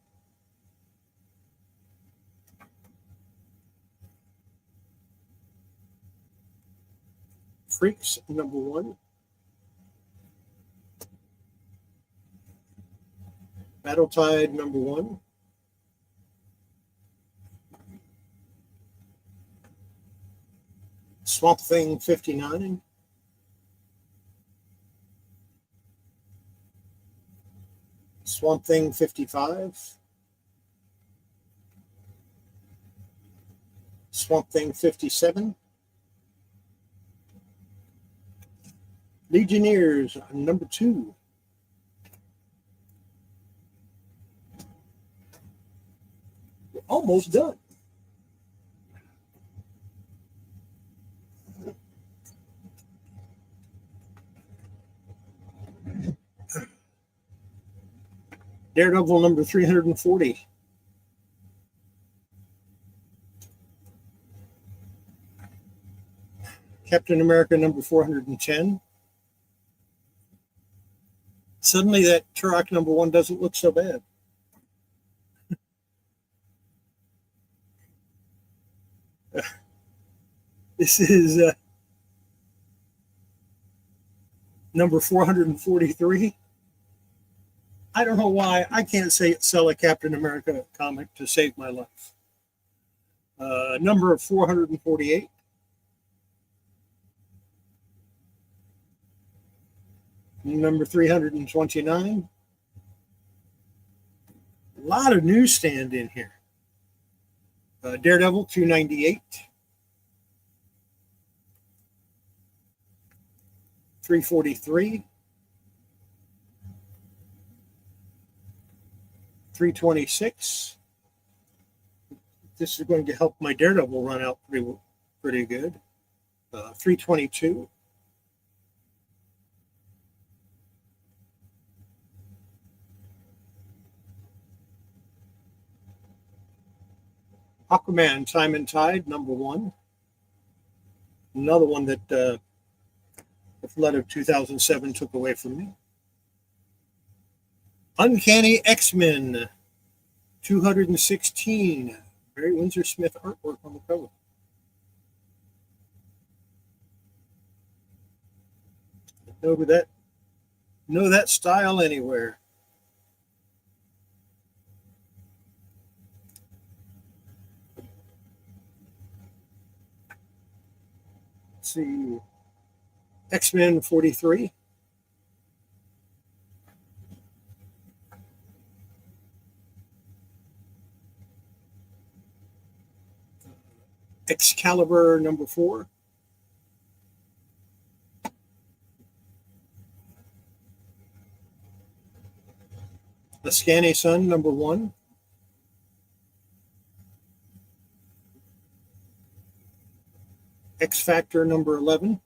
Freaks number 1. Battle Tide number 1. Swamp Thing 59. Swamp Thing 55. Swamp Thing 57. Legionnaires number 2. We're almost done. Daredevil number 340. Captain America number 410. Suddenly that Turok number 1 doesn't look so bad. This is number 443. I don't know why I can't sell a Captain America comic to save my life. Number 448. Number 329. A lot of newsstand in here. Daredevil 298. 343. 326. This is going to help my Daredevil run out pretty good. 322. Aquaman Time and Tide number 1. Another one that the flood of 2007 took away from me. Uncanny X-Men 216. Barry Windsor Smith artwork on the cover. Know that style anywhere. Let's see. X-Men 43. Excalibur number 4. Ascani Sun number 1. X Factor number 11.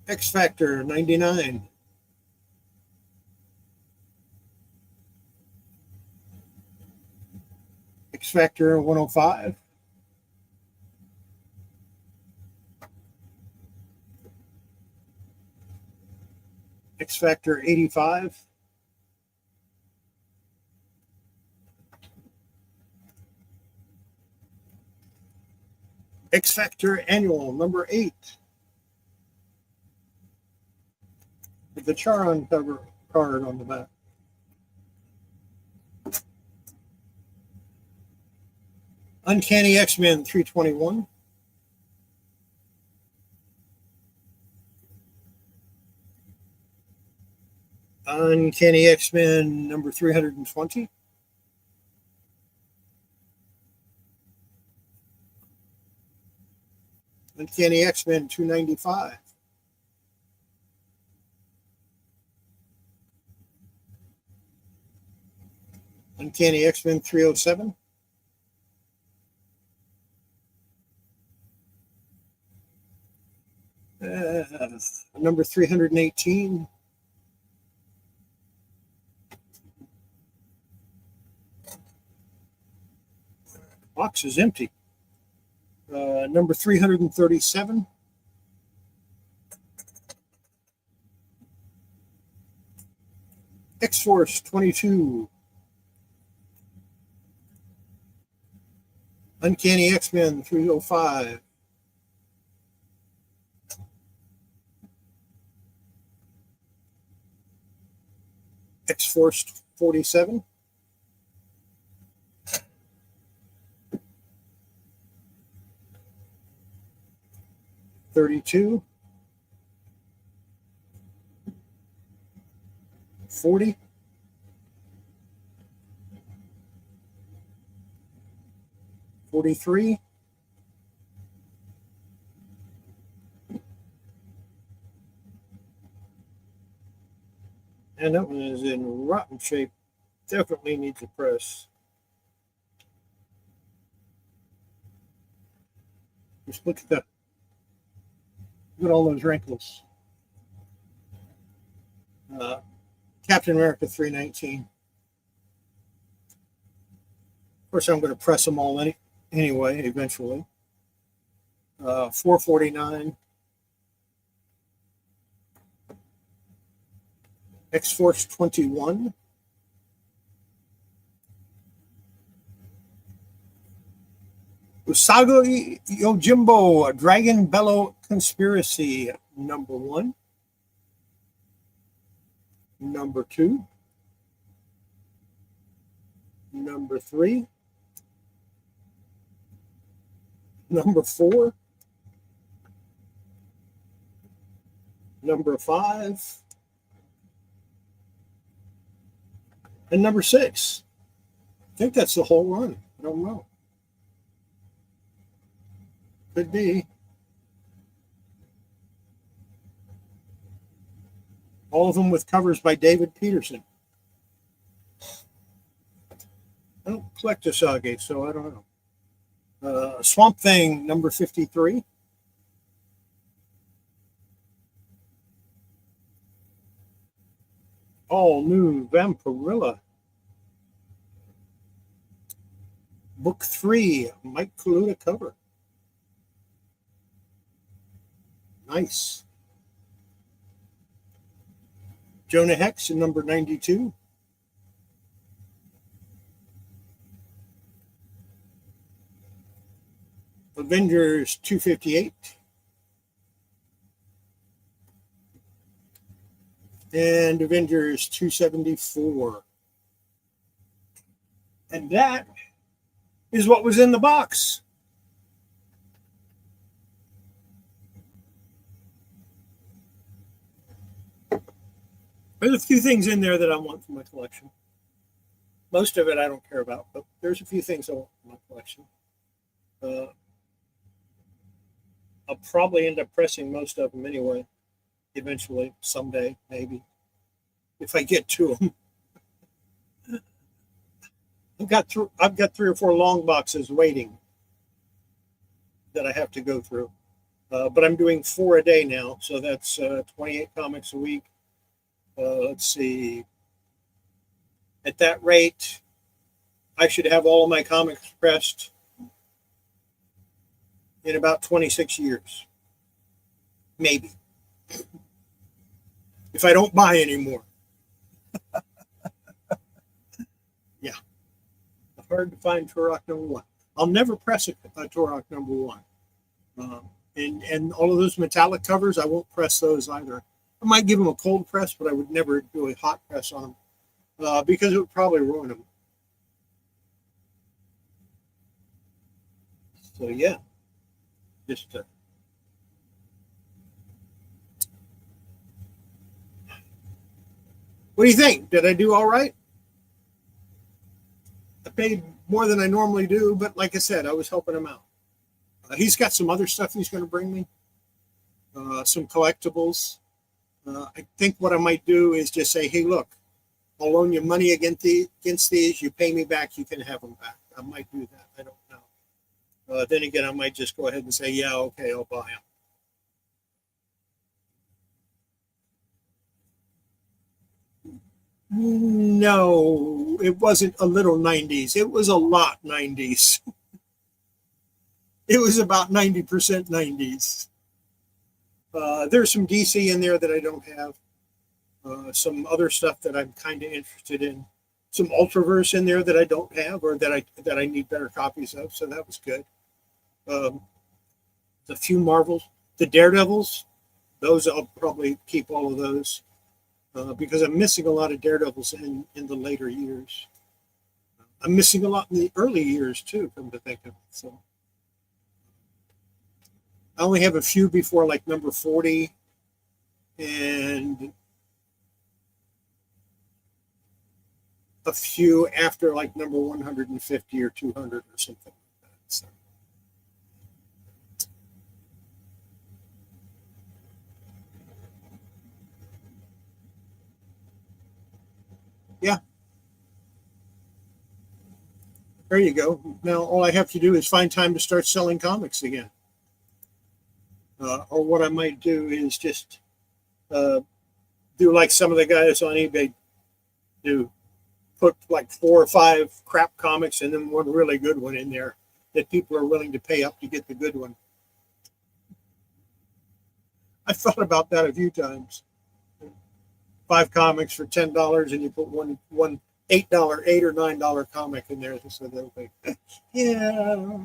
X Factor 99. X Factor 105. X Factor 85. X Factor Annual number 8. With the Charon cover card on the back. Uncanny X-Men 321. Uncanny X-Men number 320. Uncanny X-Men 295. Uncanny X-Men 307. Number 318. Box is empty. Number 337. X-Force 22. Uncanny X-Men 305. X-Force 47. $32. 40. 43. 43. And that one is in rotten shape. Definitely needs a press. Just look at all those wrinkles. Captain America 319. Of course, I'm going to press them all anyway, eventually. 449. X-Force 21. Usagi Yojimbo, Dragon Bellow Conspiracy, number 1. Number 2. Number 3. Number 4. Number 5. And number 6. I think that's the whole run. I don't know. Could be. All of them with covers by David Peterson. I don't collect Usagi, so I don't know. Swamp Thing, number 53. All new Vampirilla. Book 3, Mike Kaluta cover. Nice. Jonah Hex in number 92. Avengers 258. And Avengers 274. And that is what was in the box. There's a few things in there that I want for my collection. Most of it I don't care about, but there's a few things I want in my collection. Uh, I'll probably end up pressing most of them anyway, eventually, someday, maybe, if I get to them. I've got 3 or 4 long boxes waiting that I have to go through. But I'm doing 4 a day now, so that's 28 comics a week. Let's see. At that rate, I should have all of my comics pressed in about 26 years, maybe, if I don't buy any more. Yeah, hard to find Turok #1. I'll never press a Turok #1. And all of those metallic covers, I won't press those either. I might give them a cold press, but I would never do a hot press on them because it would probably ruin them. So yeah, just what do you think? Did I do all right? I paid more than I normally do, but like I said, I was helping him out. He's got some other stuff he's going to bring me, some collectibles. I think what I might do is just say, hey, look, I'll loan you money against these. You pay me back, you can have them back. I might do that. I don't know. Then again, I might just go ahead and say, yeah, okay, I'll buy them. No, it wasn't a little 90s. It was a lot 90s. It was about 90% 90s. There's some DC in there that I don't have. Some other stuff that I'm kind of interested in. Some Ultraverse in there that I don't have or that I need better copies of. So that was good. The few Marvels, the Daredevils, those I'll probably keep all of those because I'm missing a lot of Daredevils in the later years. I'm missing a lot in the early years too, come to think of it. So I only have a few before like number 40 and a few after like number 150 or 200 or something like that. So. Yeah. There you go. Now all I have to do is find time to start selling comics again. Or what I might do is just do like some of the guys on eBay do, put like 4 or 5 crap comics and then one really good one in there that people are willing to pay up to get the good one. I thought about that a few times. 5 comics for $10 and you put one $8 or $9 comic in there so they'll be yeah.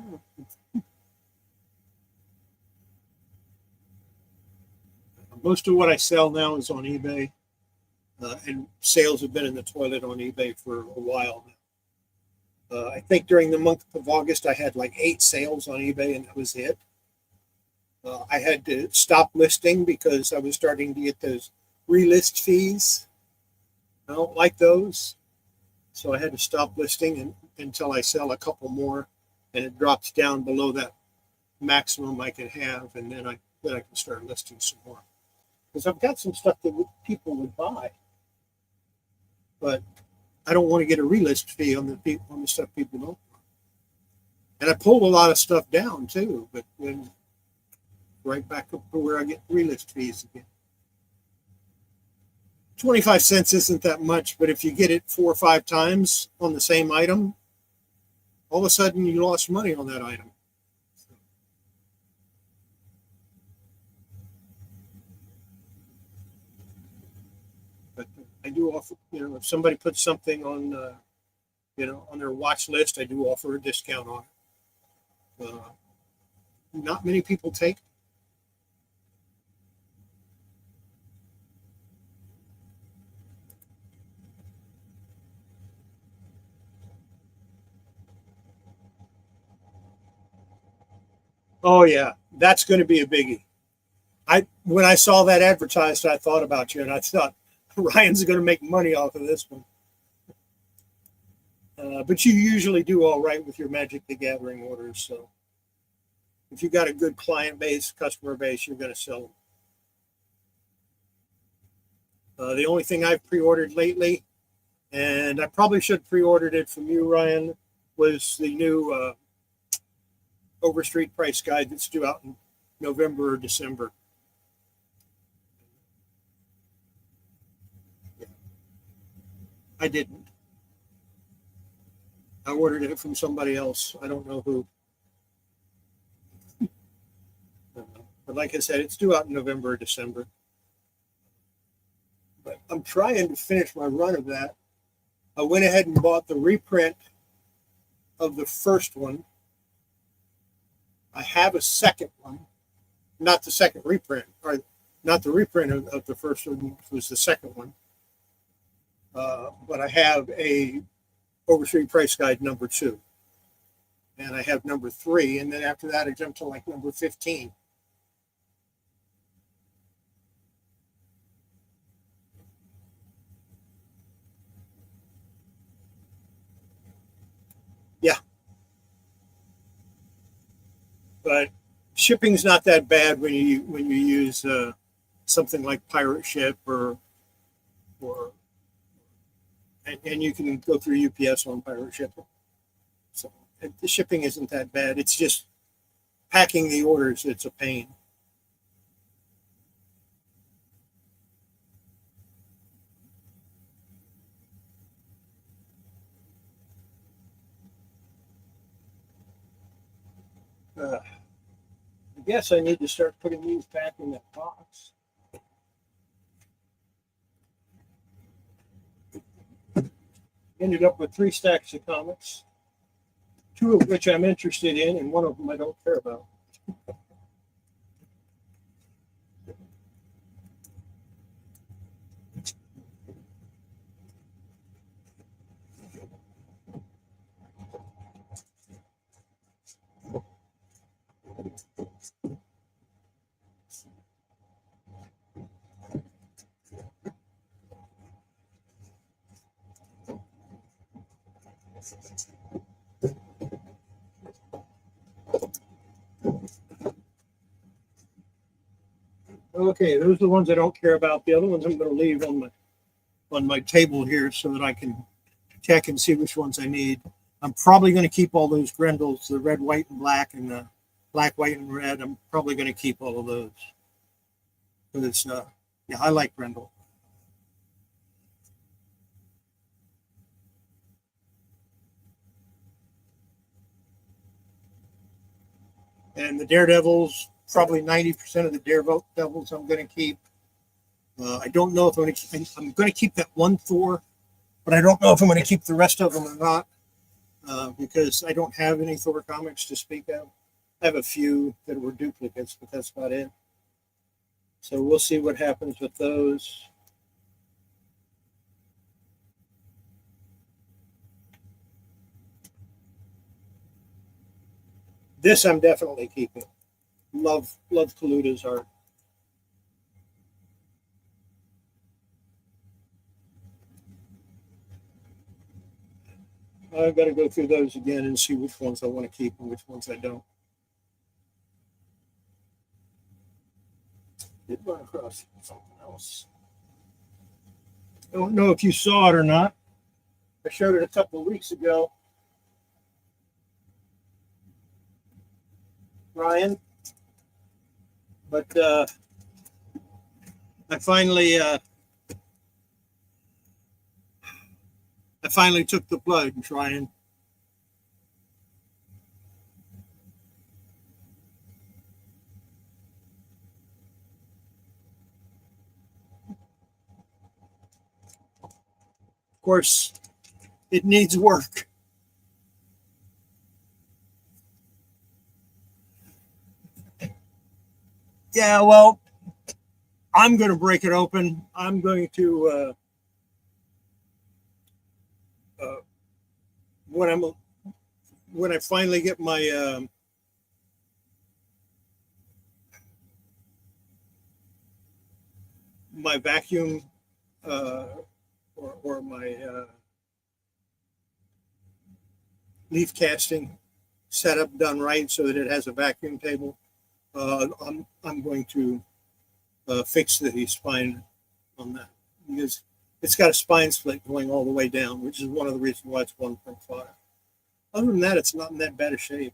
Most of what I sell now is on eBay, and sales have been in the toilet on eBay for a while now. I think during the month of August, I had like 8 sales on eBay, and that was it. I had to stop listing because I was starting to get those relist fees. I don't like those, so I had to stop listing until I sell a couple more, and it drops down below that maximum I can have, and then I can start listing some more. Because I've got some stuff that people would buy, but I don't want to get a relist fee on the stuff people don't buy. And I pulled a lot of stuff down too, but then right back up to where I get relist fees again. 25 cents isn't that much, but if you get it 4 or 5 times on the same item, all of a sudden you lost money on that item. But I do offer, if somebody puts something on, on their watch list, I do offer a discount on it. Not many people take. Oh yeah, that's going to be a biggie. When I saw that advertised, I thought about you, and I thought Ryan's going to make money off of this one. But you usually do all right with your Magic the Gathering orders. So if you got a good client base, customer base, you're going to sell them. The only thing I've pre-ordered lately, and I probably should have pre-ordered it from you, Ryan, was the new Overstreet price guide that's due out in November or December. Yeah, I didn't. I ordered it from somebody else. I don't know who. But like I said, it's due out in November or December. But I'm trying to finish my run of that. I went ahead and bought the reprint of the first one. I have a second one, not the second reprint, or not the reprint of the first one, which was the second one. But I have a Overstreet Price Guide number 2. And I have number 3. And then after that, I jumped to like number 15. Yeah. But shipping's not that bad when you use something like Pirate Ship or and you can go through UPS on Pirate Ship. So the shipping isn't that bad. It's just packing the orders that's a pain. I guess I need to start putting these back in the box. Ended up with 3 stacks of comics, 2 of which I'm interested in, and 1 of them I don't care about. Okay, those are the ones I don't care about. The other ones I'm going to leave on my table here so that I can check and see which ones I need. I'm probably going to keep all those Grendels, the red, white, and black, and the black, white, and red. I'm probably going to keep all of those because yeah, I like Grendel. And the Daredevils, probably 90% of the Daredevils I'm going to keep. I don't know if I'm going to keep that one Thor, but I don't know if I'm going to keep the rest of them or not because I don't have any Thor comics to speak of. I have a few that were duplicates, but that's about it. So we'll see what happens with those. This I'm definitely keeping. Love Kaluta's art. I've got to go through those again and see which ones I want to keep and which ones I don't. Did run across something else. I don't know if you saw it or not. I showed it a couple of weeks ago. Ryan, but I finally took the plunge, Ryan. Of course, it needs work. Yeah, well, I'm going to break it open. I'm going to when I finally get my vacuum or my leaf casting setup done right so that it has a vacuum table. I'm going to fix the spine on that because it's got a spine split going all the way down, which is one of the reasons why it's 1.5. Other than that, it's not in that bad a shape.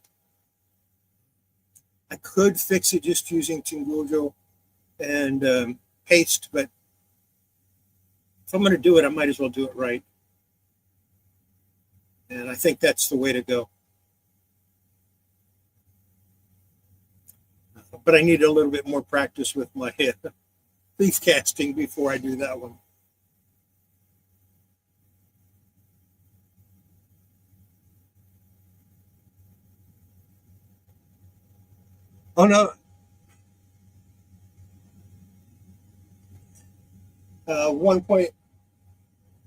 I could fix it just using Tingojo and paste, but if I'm going to do it, I might as well do it right. And I think that's the way to go. But I need a little bit more practice with my leaf casting before I do that one. Oh no,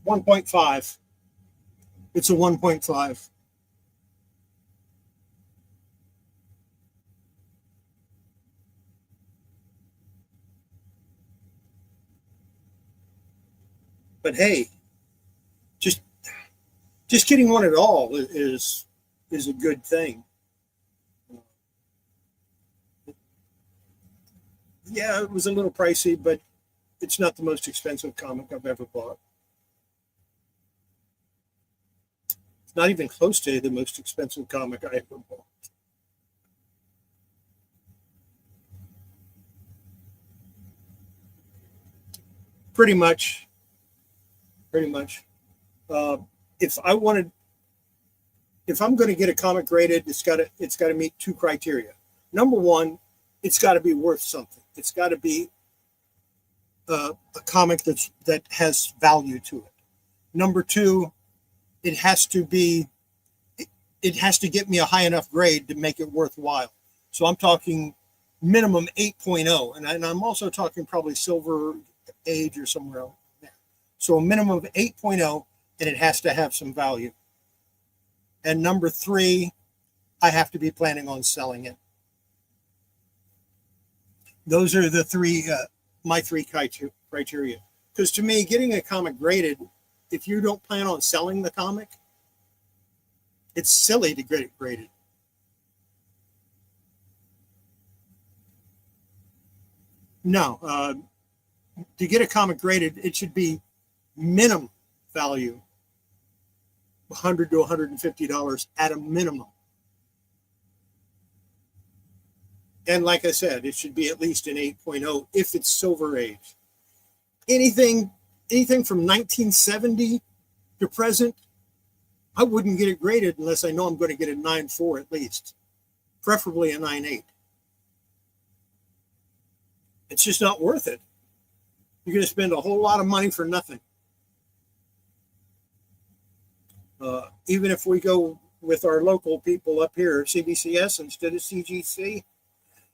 1.5. It's a 1.5. But hey, just just getting one at all is a good thing. Yeah, it was a little pricey, but it's not the most expensive comic I've ever bought. It's not even close to the most expensive comic I ever bought. Pretty much, pretty much. Uh, if I wanted, if I'm going to get a comic graded, it's got to meet two criteria. Number one, it's got to be worth something. It's got to be a comic that has value to it. Number two, it has to be it has to get me a high enough grade to make it worthwhile. So I'm talking minimum 8.0, and I'm also talking probably Silver Age or somewhere else there. So a minimum of 8.0, and it has to have some value. And number three, I have to be planning on selling it. Those are the three my three criteria. Because to me, getting a comic graded, if you don't plan on selling the comic, it's silly to get it graded. No, to get a comic graded, it should be minimum value, $100 to $150 at a minimum. And like I said, it should be at least an 8.0 if it's Silver Age. Anything anything from 1970 to present, I wouldn't get it graded unless I know I'm going to get a 9.4 at least, preferably a 9.8. It's just not worth it. You're going to spend a whole lot of money for nothing. Even if we go with our local people up here, CBCS instead of CGC,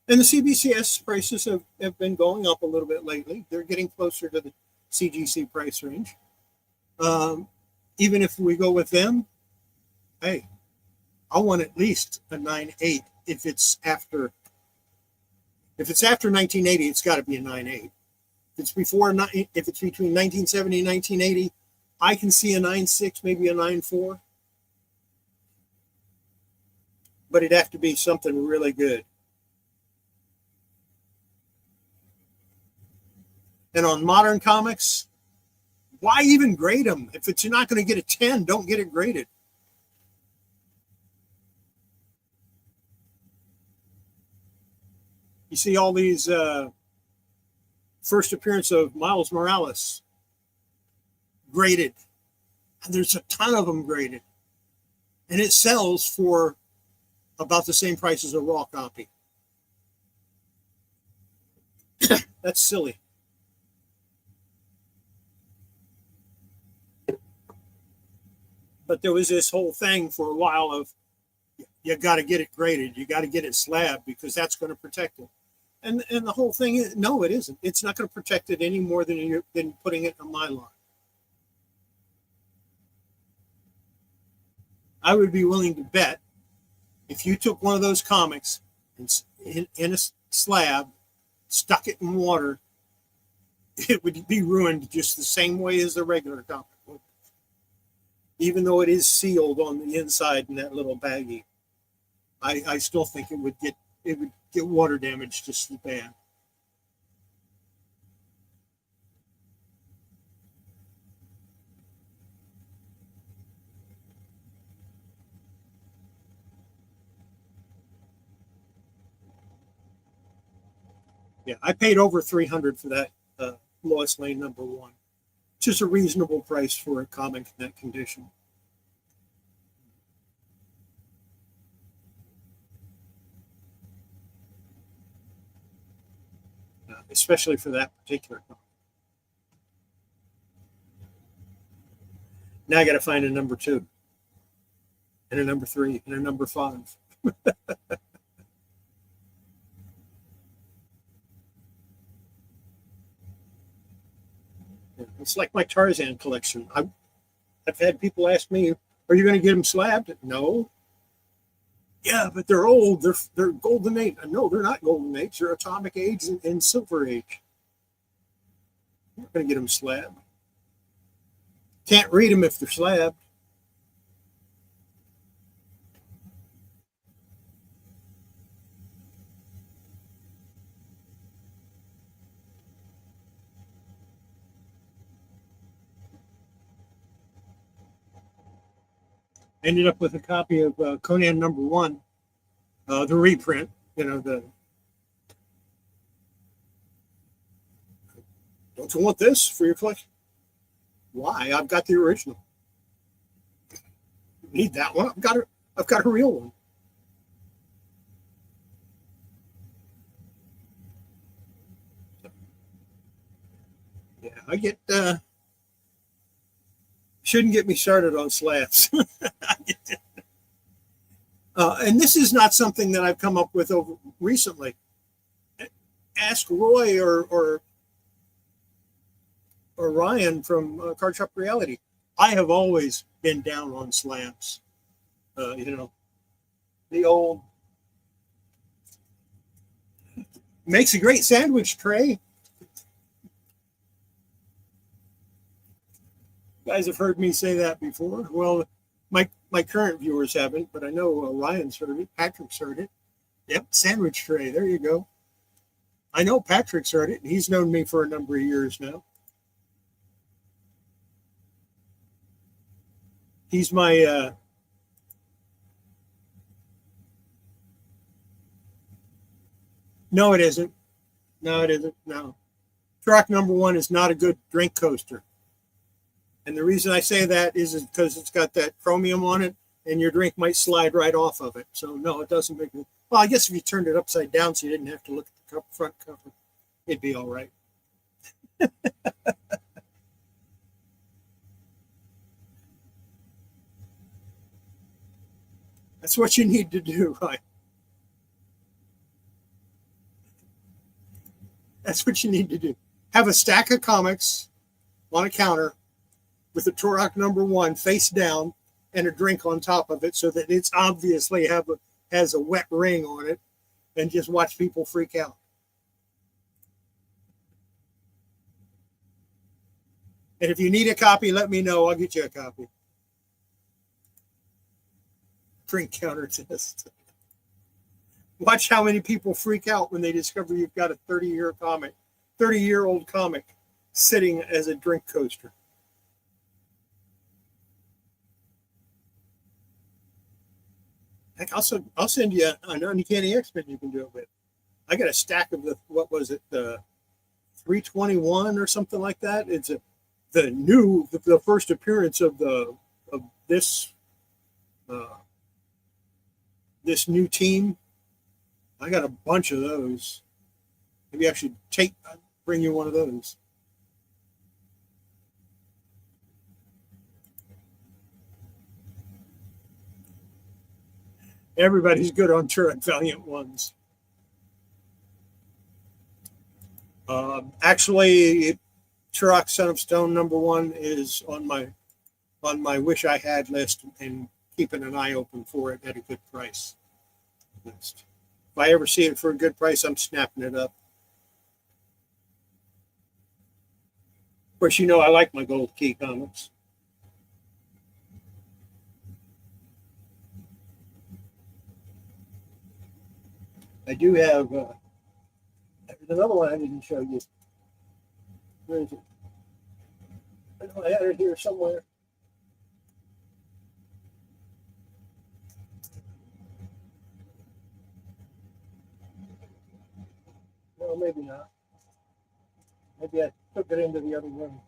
and the CBCS prices have been going up a little bit lately. They're getting closer to the CGC price range. Even if we go with them, hey, I want at least a 9.8. If it's after 1980, it's got to be a 9.8. If it's between 1970 and 1980, I can see a 9.6, maybe a 9.4. But it'd have to be something really good. And on modern comics, why even grade them? If you're not going to get a 10, don't get it graded. You see all these first appearance of Miles Morales graded. And there's a ton of them graded. And it sells for about the same price as a raw copy. That's silly. But there was this whole thing for a while of you got to get it graded, you got to get it slabbed because that's going to protect it. And the whole thing is, no, it isn't. It's not going to protect it any more than putting it in Mylar. I would be willing to bet if you took one of those comics and in a slab, stuck it in water, it would be ruined just the same way as the regular comic would. even though it is sealed on the inside in that little baggie. I still think it would get water damage just as bad. Yeah, I paid over 300 for that Lois Lane #1, which is a reasonable price for a comic in that condition. Especially for that particular comic. Now I got to find a #2 and a #3 and a #5. It's like my Tarzan collection. I've had people ask me, "Are you going to get them slabbed?" No. Yeah, but they're old. They're golden age. No, they're not golden age. They're atomic age and silver age. I'm not going to get them slabbed. Can't read them if they're slabbed. Ended up with a copy of Conan #1, the reprint. The don't you want this for your collection? Why? I've got the original. You need that one? I've got a real one. Yeah, I get. Shouldn't get me started on slabs. And this is not something that I've come up with over recently. Ask Roy or Ryan from Card Shop Reality. I have always been down on slabs. The old makes a great sandwich tray. You guys have heard me say that before. Well, my current viewers haven't, but I know Ryan's heard it. Patrick's heard it. Yep, sandwich tray. There you go. I know Patrick's heard it, and he's known me for a number of years now. He's my no, it isn't. No, it isn't. No. Truck #1 is not a good drink coaster. And the reason I say that is because it's got that chromium on it, and your drink might slide right off of it. So no, it doesn't make it. Well, I guess if you turned it upside down so you didn't have to look at the front cover, it'd be all right. That's what you need to do, right? That's what you need to do. Have a stack of comics on a counter with a Turok #1 face down and a drink on top of it so that it's obviously has a wet ring on it, and just watch people freak out. And if you need a copy, let me know. I'll get you a copy. Drink counter test. Watch how many people freak out when they discover you've got a 30-year-old comic sitting as a drink coaster. Heck, I'll send you an Uncanny X-Men you can do it with. I got a stack of what was it, the 321 or something like that. It's the first appearance of this this new team. I got a bunch of those. Maybe I should bring you one of those. Everybody's good on Turok Valiant ones. Actually, Turok Son of Stone #1 is on my wish I had list, and keeping an eye open for it at a good price list. If I ever see it for a good price, I'm snapping it up. Of course, I like my Gold Key comics. I do have, there's another one I didn't show you. Where is it? I know I had it here somewhere. Well, maybe not. Maybe I took it into the other room.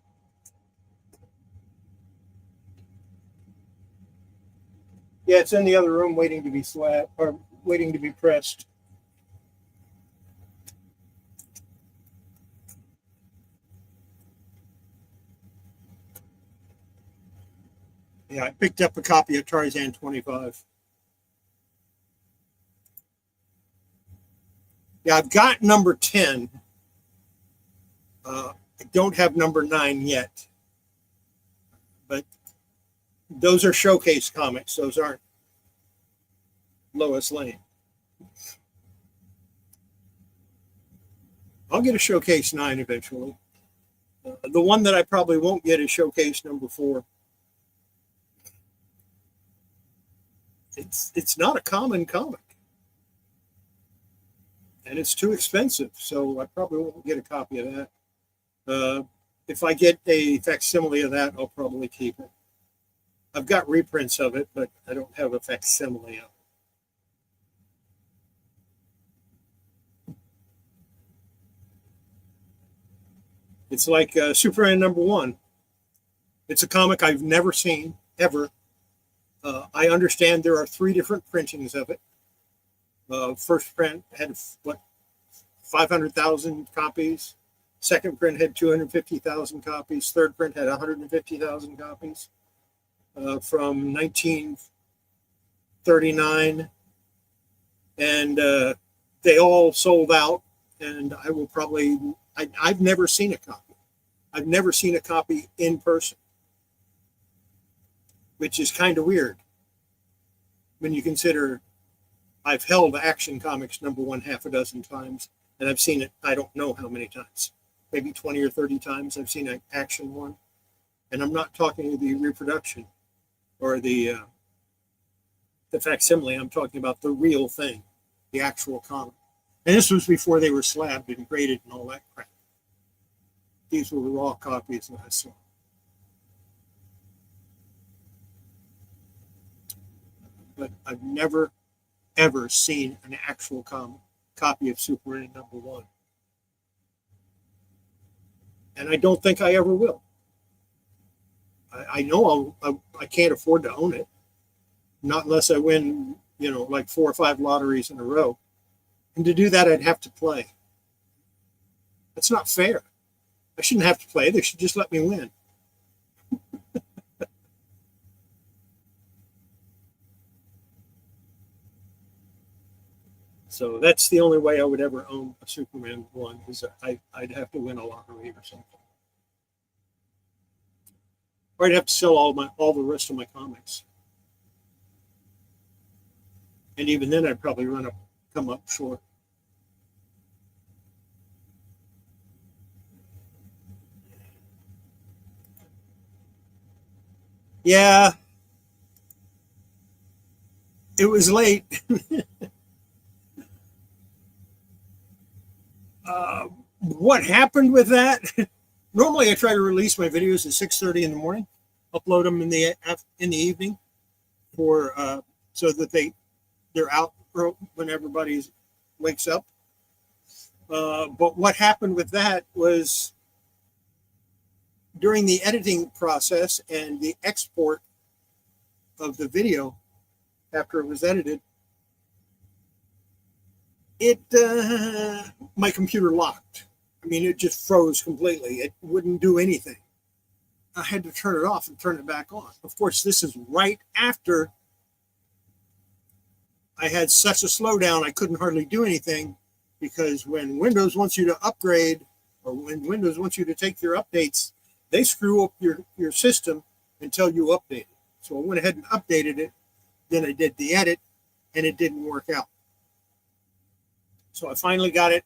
Yeah, it's in the other room waiting to be slapped or waiting to be pressed. Yeah, I picked up a copy of Tarzan 25. Yeah, I've got number 10. I don't have number 9 yet. But those are showcase comics. Those aren't Lois Lane. I'll get a showcase 9 eventually. The one that I probably won't get is showcase number 4. It's not a common comic. And it's too expensive, so I probably won't get a copy of that. If I get a facsimile of that, I'll probably keep it. I've got reprints of it, but I don't have a facsimile of it. It's like Superman #1. It's a comic I've never seen, ever. I understand there are 3 different printings of it. First print had, 500,000 copies. Second print had 250,000 copies. Third print had 150,000 copies from 1939. And they all sold out. And I will probably, I've never seen a copy. I've never seen a copy in person, which is kind of weird when you consider I've held Action Comics #1 half a dozen times, and I've seen it, I don't know how many times, maybe 20 or 30 times I've seen an Action one. And I'm not talking the reproduction or the facsimile. I'm talking about the real thing, the actual comic. And this was before they were slabbed and graded and all that crap. These were raw copies that I saw. But I've never, ever seen an actual copy of Superman #1. And I don't think I ever will. I know I can't afford to own it. Not unless I win, like 4 or 5 lotteries in a row. And to do that, I'd have to play. That's not fair. I shouldn't have to play. They should just let me win. So that's the only way I would ever own a Superman 1 is I'd have to win a lottery or something. Or I'd have to sell all the rest of my comics. And even then I'd probably come up short. Yeah. It was late. What happened with that? Normally, I try to release my videos at 6:30 in the morning, upload them in the evening, for so that they're out when everybody wakes up. But what happened with that was during the editing process and the export of the video after it was edited, my computer locked. I mean, it just froze completely. It wouldn't do anything. I had to turn it off and turn it back on. Of course, this is right after I had such a slowdown, I couldn't hardly do anything, because when Windows wants you to upgrade, or when Windows wants you to take your updates, they screw up your system until you update it. So I went ahead and updated it. Then I did the edit, and it didn't work out. So I finally got it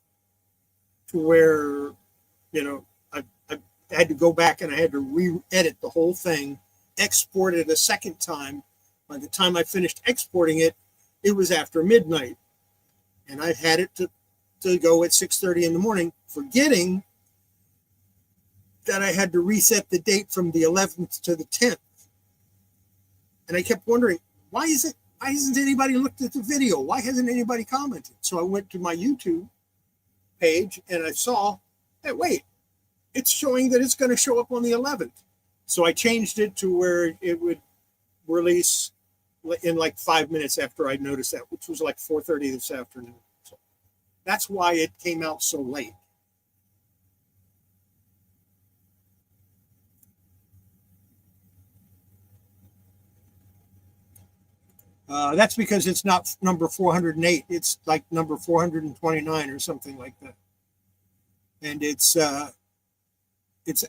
to where, I had to go back and I had to re-edit the whole thing, export it a second time. By the time I finished exporting it, it was after midnight. and I had it to go at 6:30 in the morning, forgetting that I had to reset the date from the 11th to the 10th. And I kept wondering, why hasn't anybody looked at the video? Why hasn't anybody commented? So I went to my YouTube page and I saw, hey, wait, it's showing that it's going to show up on the 11th. So I changed it to where it would release in like 5 minutes after I noticed that, which was like 4:30 this afternoon. So that's why it came out so late. That's because it's not number 408. It's like number 429 or something like that. And it's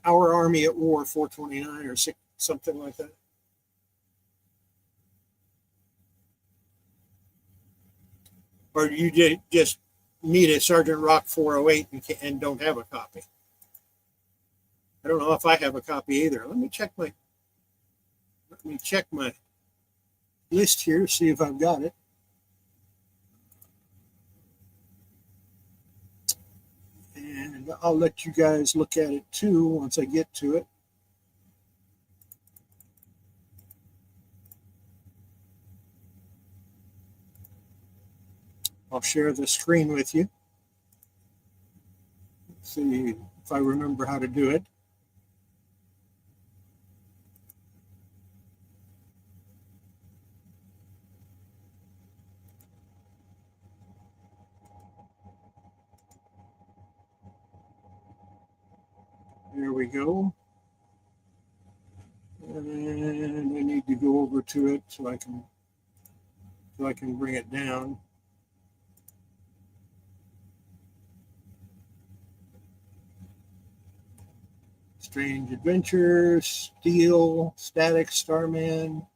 Our Army at War 429 or something like that. Or you just need a Sergeant Rock 408 and don't have a copy. I don't know if I have a copy either. Let me check my list here, see if I've got it. And I'll let you guys look at it too once I get to it. I'll share the screen with you. Let's see if I remember how to do it. There we go. And I need to go over to it so I can bring it down. Strange Adventures, Steel, Static, Starman.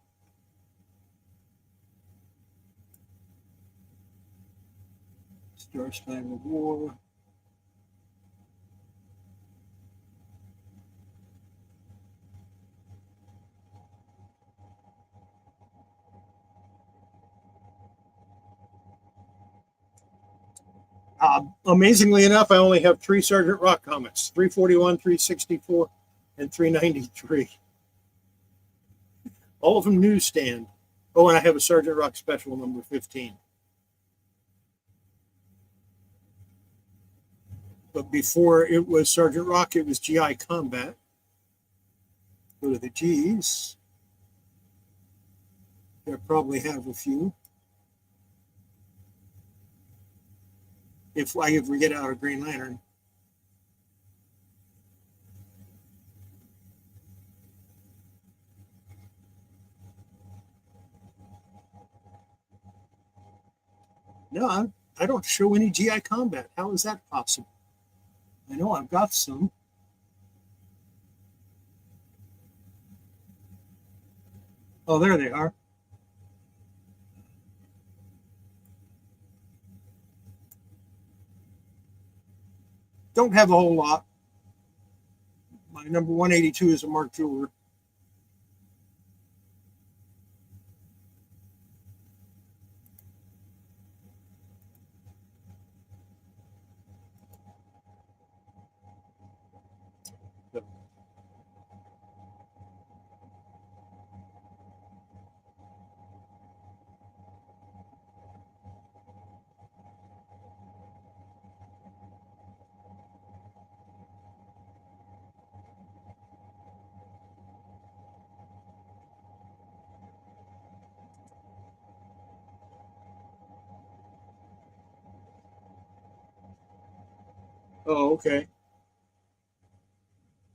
Star Spangled War. Amazingly enough, I only have 3 Sergeant Rock comics: 341, 364, and 393. All of them newsstand. Oh, and I have a Sergeant Rock special number 15. But before it was Sergeant Rock, it was GI Combat. Go to the G's. I probably have a few. If I ever get out of Green Lantern. No, I don't show any GI Combat. How is that possible? I know I've got some. Oh, there they are. Don't have a whole lot. My number 182 is a Mark Jeweler. Oh, okay.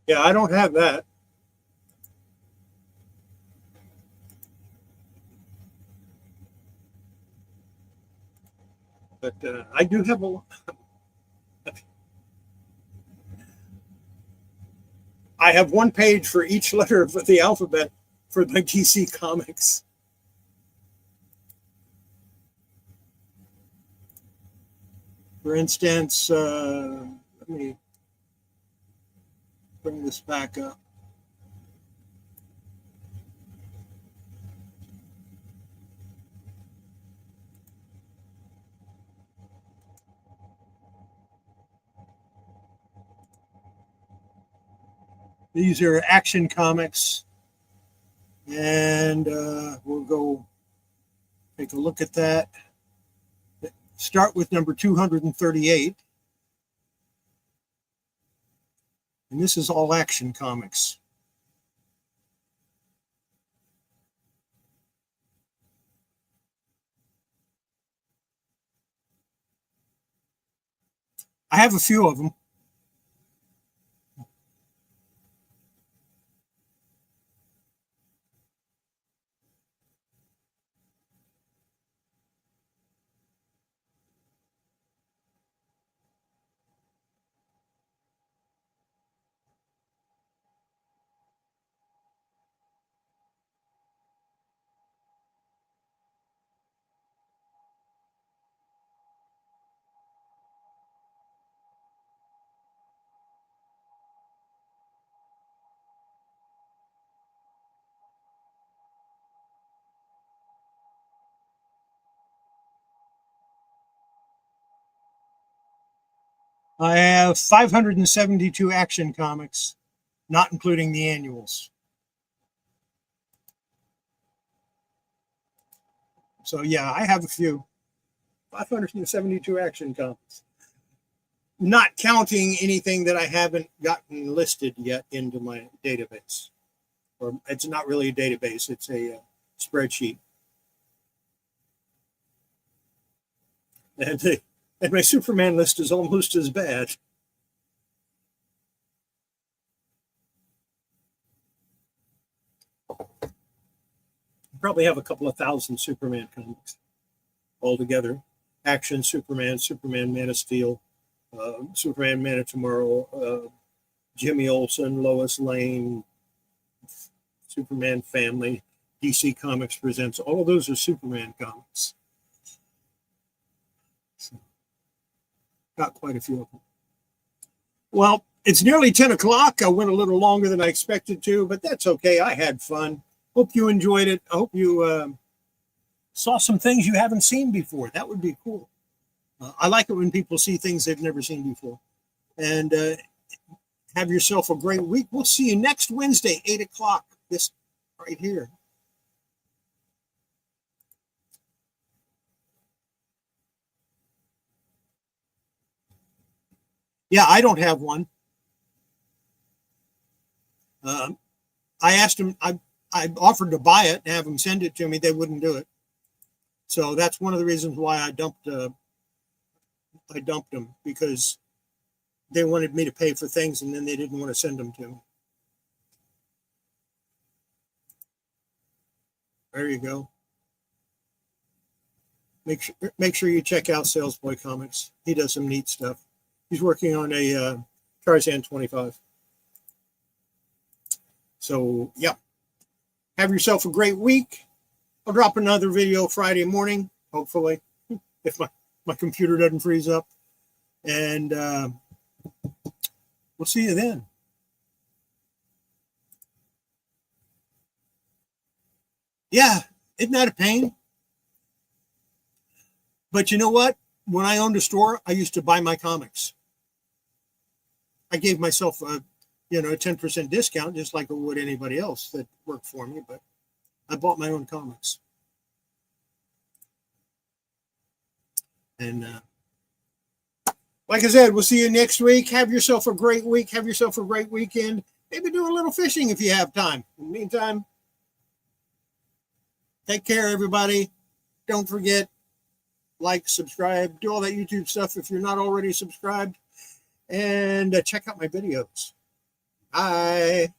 Yeah, I don't have that. But I do have a. I have one page for each letter of the alphabet for my DC Comics. For instance, let me bring this back up. These are Action Comics. And we'll go take a look at that. Start with number 238. And this is all Action Comics. I have a few of them. I have 572 Action Comics, not including the annuals. So yeah, I have a few. 572 Action Comics. Not counting anything that I haven't gotten listed yet into my database. Or it's not really a database, it's a spreadsheet. And my Superman list is almost as bad. I probably have a couple of thousand Superman comics altogether. Action Superman, Superman Man of Steel, Superman Man of Tomorrow, Jimmy Olsen, Lois Lane, Superman Family, DC Comics Presents. All of those are Superman comics. So, got quite a few of them. Well, it's nearly 10 o'clock. I went a little longer than I expected to, but that's okay. I had fun. Hope you enjoyed it. I hope you saw some things you haven't seen before. That would be cool. I like it when people see things they've never seen before. And have yourself a great week. We'll see you next Wednesday, 8 o'clock, this right here. Yeah, I don't have one. I asked them, I offered to buy it and have them send it to me. They wouldn't do it. So that's one of the reasons why I dumped them, because they wanted me to pay for things and then they didn't want to send them to me. There you go. Make sure you check out Salesboy Comics. He does some neat stuff. He's working on a Tarzan 25. So, yeah. Have yourself a great week. I'll drop another video Friday morning, hopefully, if my computer doesn't freeze up. And we'll see you then. Yeah, isn't that a pain? But you know what? When I owned a store, I used to buy my comics. I gave myself a 10% discount, just like I would anybody else that worked for me, but I bought my own comics. And like I said, we'll see you next week. Have yourself a great week. Have yourself a great weekend. Maybe do a little fishing if you have time. In the meantime, take care, everybody. Don't forget, like, subscribe, do all that YouTube stuff if you're not already subscribed. And check out my videos. Bye.